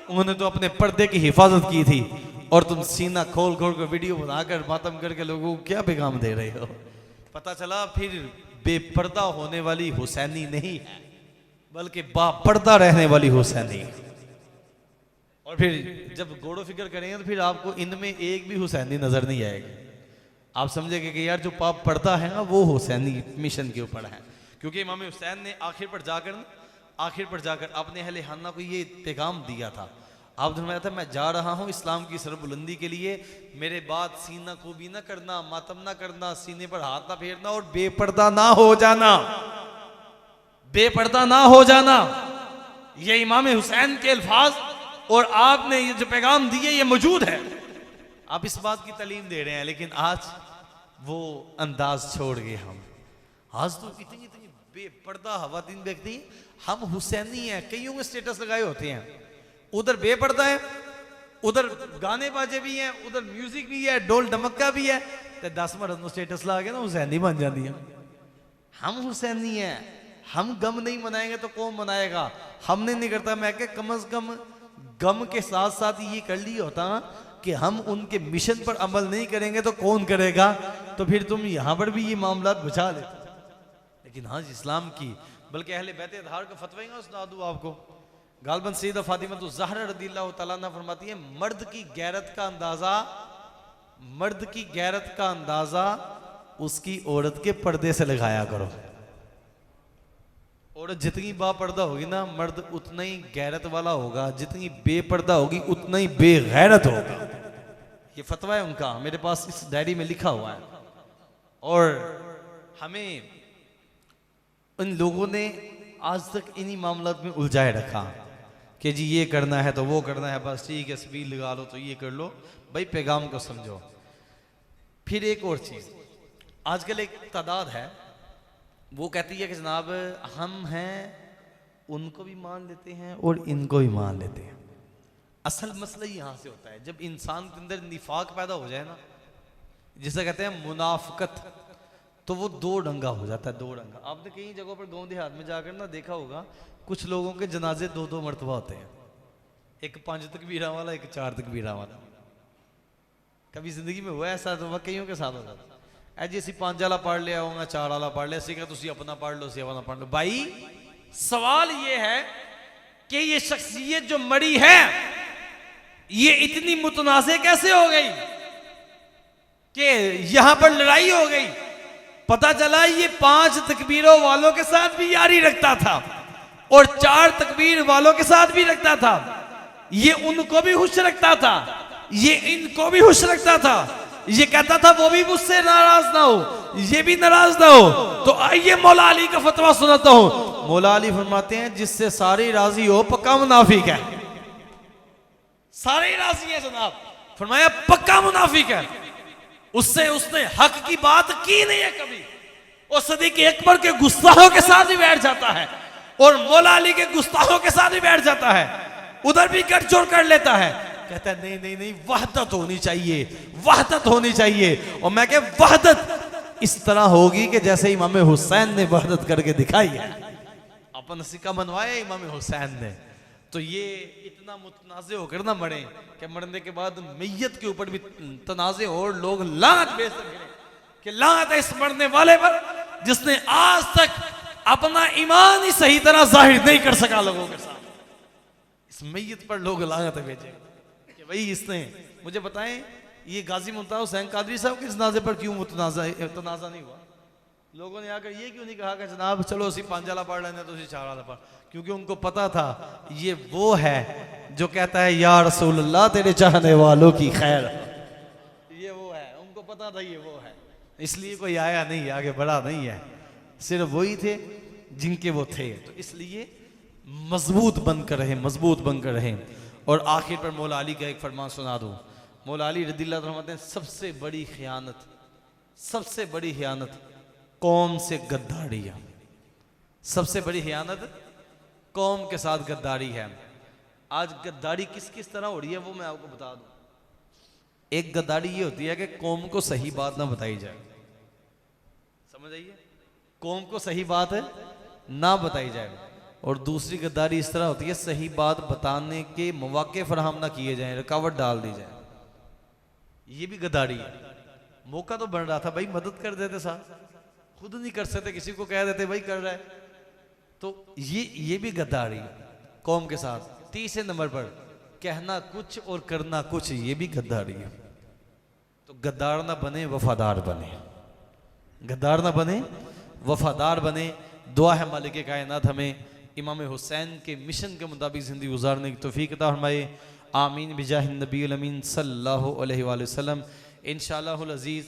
उन्होंने तो अपने पर्दे की हिफाजत की थी, और तुम सीना खोल खोल कर वीडियो बनाकर मातम करके लोगों को क्या पैगाम दे रहे हो? पता चला फिर बेपर्दा होने वाली हुसैनी नहीं है, बल्कि बापर्दा रहने वाली हुसैनी। और फिर जब गौर फिक्र करेंगे तो फिर आपको इनमें एक भी हुसैनी नजर नहीं आएगी। आप समझेंगे कि यार जो पाप पढ़ता है ना वो हुसैनी मिशन के ऊपर है, क्योंकि इमाम हुसैन ने आखिर पर जाकर अपने अहले खाना को ये पैगाम दिया था। आपने फरमाया था, मैं जा रहा हूँ इस्लाम की सरबुलंदी के लिए, मेरे बाद सीना को भी ना करना, मातम ना करना, सीने पर हाथ ना फेरना, और बेपर्दा ना हो जाना, बेपर्दा ना हो जाना। ये इमाम हुसैन के अल्फाज और आपने ये जो पैगाम दिए ये मौजूद है। आप इस बात की तालीम दे रहे हैं, लेकिन आज वो अंदाज छोड़ गए हम। आज तो इतनी बेपर्दा हवातीन व्यक्ति, हम हुसैनी हैं, कईयों में स्टेटस लगाए होते हैं, उधर बेपर्दा है, उधर गाने बाजे भी हैं, उधर म्यूजिक भी है, डोल डमक्का भी है, तो 10 मरद स्टेटस ला के ना हुसैनी बन जाती है। हम हुसैनी हैं, हम गम नहीं मनाएंगे तो कौन मनाएगा? हमने नहीं करता, मैं क्या कम अज कम गम के साथ साथ ये कर लिया होता कि हम उनके मिशन पर अमल नहीं करेंगे तो कौन करेगा? तो फिर तुम यहां पर भी ये मामला बचा लेते। लेकिन हाँ, इस्लाम की बल्कि अहले बैत अतहार का फतवा ही सुना दूं आपको। गालबन सैयदा फातिमा तो ज़हरा रज़ियल्लाहु तआला अन्हा फरमाती है, मर्द की गैरत का अंदाजा उसकी औरत के पर्दे से लगाया करो। औरत जितनी बापर्दा होगी ना, मर्द उतना ही गैरत वाला होगा, जितनी बेपर्दा होगी उतना ही बेगैरत होगा। ये फतवा है उनका, मेरे पास इस डायरी में लिखा हुआ है। और हमें इन लोगों ने आज तक इन्हीं मामलात में उलझाए रखा कि जी ये करना है तो वो करना है, बस ठीक है स्पीड लगा लो तो ये कर लो, भाई पैगाम को समझो। फिर एक और चीज, आजकल एक तादाद है वो कहती है कि जनाब हम हैं, उनको भी मान लेते हैं और इनको भी मान लेते हैं। असल मसला ही यहां से होता है, जब इंसान के अंदर निफाक पैदा हो जाए ना, जिसे कहते हैं मुनाफकत, तो वो दो रंगा हो जाता है, दो रंगा। आपने कई जगहों पर गांव देहात में जाकर ना देखा होगा, कुछ लोगों के जनाजे दो दो मरतबा होते हैं, एक 5 तकबीरा वाला, एक 4 तकबीरा वाला। कभी जिंदगी में हुआ ऐसा? तो वह कईयों के साथ होता था। ऐ जी 5 वाला पढ़ लिया होगा, 4 वाला पढ़ लिया, सीखा तुम अपना पढ़ लो, सी अपना पढ़ लो। भाई सवाल ये है कि ये शख्सियत जो मरी है, ये इतनी मुतनाज़े कैसे हो गई कि यहां पर लड़ाई हो गई। पता चला ये 5 तकबीरों वालों के साथ भी यारी रखता था और 4 तकबीर वालों के साथ भी रखता था। ये उनको भी खुश रखता था, ये इनको भी खुश रखता था। ये कहता था वो भी मुझसे नाराज ना हो, ये भी नाराज ना हो। तो आइए मौला अली का फतवा सुनाता हूं। मौला अली फरमाते हैं, जिससे सारे राजी हो पक्का मुनाफिक है। सारे राजी हैं जनाब, फरमाया पक्का मुनाफिक है। उससे उसने हक की बात की नहीं है कभी। और सदीक अकबर के गुस्ताखों के साथ भी बैठ जाता है और मौला अली के गुस्ताखों के साथ भी बैठ जाता है, उधर भी गठजोड़ कर लेता है। कहता है नहीं नहीं नहीं, वहदत होनी चाहिए, वहदत होनी चाहिए। और मैं कह वहदत इस तरह होगी कि जैसे इमाम हुसैन ने वहदत करके दिखाई है, अपन सिक्का बनवाया इमाम हुसैन ने। तो ये इतना मुतनाज़े होकर ना मरे कि मरने के बाद मैयत के ऊपर भी तनाज़े और लोग लानत भेज सकें कि लानत है इस मरने वाले पर जिसने आज तक अपना ईमान ही सही तरह जाहिर नहीं कर सका लोगों के साथ। इस मैयत पर लोग लानत भेजे कि भाई इसने, मुझे बताएं ये गाजी मुमताज हुसैन कादरी साहब के जनाजे पर क्यों तनाज़ा नहीं हुआ? लोगों ने आकर ये क्यों नहीं कहा कि जनाब चलो उसी 5 वाला पढ़ लेने तो उसी 4 वाला पढ़? क्योंकि उनको पता था ये वो है जो कहता है या रसूल अल्लाह तेरे चाहने वालों की खैर। ये वो है, उनको पता था ये वो है, इसलिए कोई आया नहीं, आगे बढ़ा नहीं है। सिर्फ वही थे जिनके वो थे। तो इसलिए मजबूत बनकर रहे, मजबूत बनकर रहे। और आखिर पर मौला अली का एक फरमान सुना दूं। मौला अली रज़ियल्लाहु अन्हु फरमाते हैं, सबसे बड़ी खयानत, सबसे बड़ी खयानत कौम से गद्दारी है। सबसे बड़ी खयानत कौम के साथ गद्दारी है। आज गद्दारी किस किस तरह हो रही है वो मैं आपको बता दूं। एक गद्दारी ये होती है कि कौम को सही बात ना बताई जाए, समझ आइए, कौम को सही बात है ना बताई जाए। और दूसरी गद्दारी इस तरह होती है, सही बात बताने के मौके फराहम ना किए जाएं, रुकावट डाल दी जाए। ये भी गद्दारी है। मौका तो बन रहा था भाई, मदद कर देते साथ, खुद नहीं कर सकते, किसी को कह देते भाई कर रहा है, तो ये भी गद्दारी कौम के साथ। तीसरे नंबर पर कहना कुछ और करना कुछ, ये भी गद्दारी है। तो गद्दार ना बने, वफादार बने। गद्दार ना बने, वफादार बने। दुआ है मालिक कायनात हमें इमाम हुसैन के मिशन के मुताबिक जिंदगी गुजारने की तौफीक अता फरमाए। आमीन बिजाहिन नबील अमीन सल्लल्लाहु अलैहि वसल्लम। इंशाअल्लाहुल अज़ीज़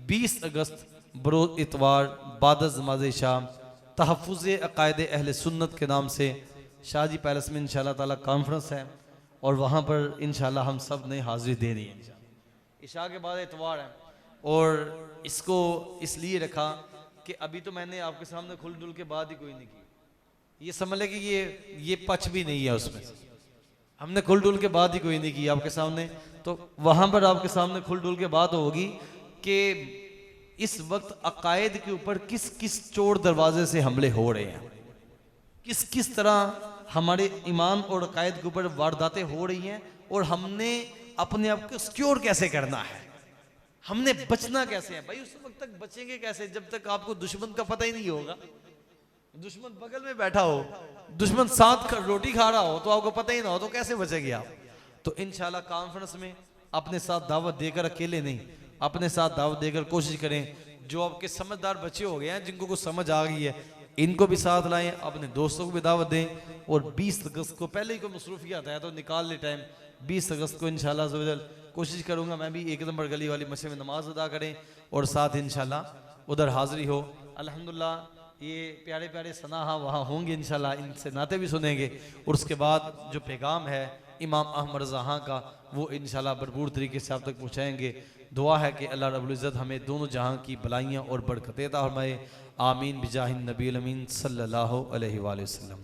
20 अगस्त बरोज़ इतवार बाद नमाज़ शाम तहफ़्फ़ुज़ अक़ायद अहले सुन्नत के नाम से शाहजी पैलेस में इंशाअल्लाह ताला कॉन्फ्रेंस है और वहाँ पर इंशाअल्लाह हम सब ने हाज़िरी देनी है। इशा के बाद इतवार है और इसको इसलिए रखा कि अभी तो मैंने आपके सामने खुल डुल के बाद ही कोई नहीं की, ये समझ लें कि ये पच भी नहीं है उसमें, हमने खुल डुल के बाद ही कोई नहीं की आपके सामने। तो वहाँ पर आपके सामने खुल डुल के बात होगी कि इस वक्त अकायद के ऊपर किस किस चोर दरवाजे से हमले हो रहे हैं, किस किस तरह हमारे ईमान और अकायद के ऊपर वारदातें हो रही हैं और हमने अपने आप को सिक्योर कैसे करना है, हमने बचना कैसे है। भाई उस वक्त तक बचेंगे कैसे जब तक आपको दुश्मन का पता ही नहीं होगा। दुश्मन बगल में बैठा हो, दुश्मन साथ रोटी खा रहा हो तो आपको पता ही ना हो, तो कैसे बचेंगे आप। तो इंशाल्लाह कॉन्फ्रेंस में अपने साथ दावत देकर, अकेले नहीं, अपने साथ दावत देकर कोशिश करें। जो आपके समझदार बच्चे हो गए हैं, जिनको कुछ समझ आ गई है, इनको भी साथ लाएं, अपने दोस्तों को भी दावत दें। और 20 अगस्त को पहले ही कोई मसरूफियत है तो निकाल ले टाइम। 20 अगस्त को इंशाल्लाह ज़रूर कोशिश करूँगा मैं भी 1 नंबर गली वाली मस्जिद में नमाज अदा करें और साथ इंशाल्लाह उधर हाज़िरी हो। अल्हम्दुलिल्लाह ये प्यारे प्यारे सनाहा वहाँ होंगे इंशाल्लाह, इनसे नाते भी सुनेंगे। और उसके बाद जो पैगाम है इमाम अहमद रज़ा का वो इंशाल्लाह भरपूर तरीके से आप तक पहुँचाएँगे। दुआ है कि अल्लाह रब्बुल इज़्ज़त हमें दोनों जहां की भलाइयाँ और बरकतें अता फरमाए। आमीन बिजाहिन नबील अमीन सल्लल्लाहु अलैहि वसल्लम।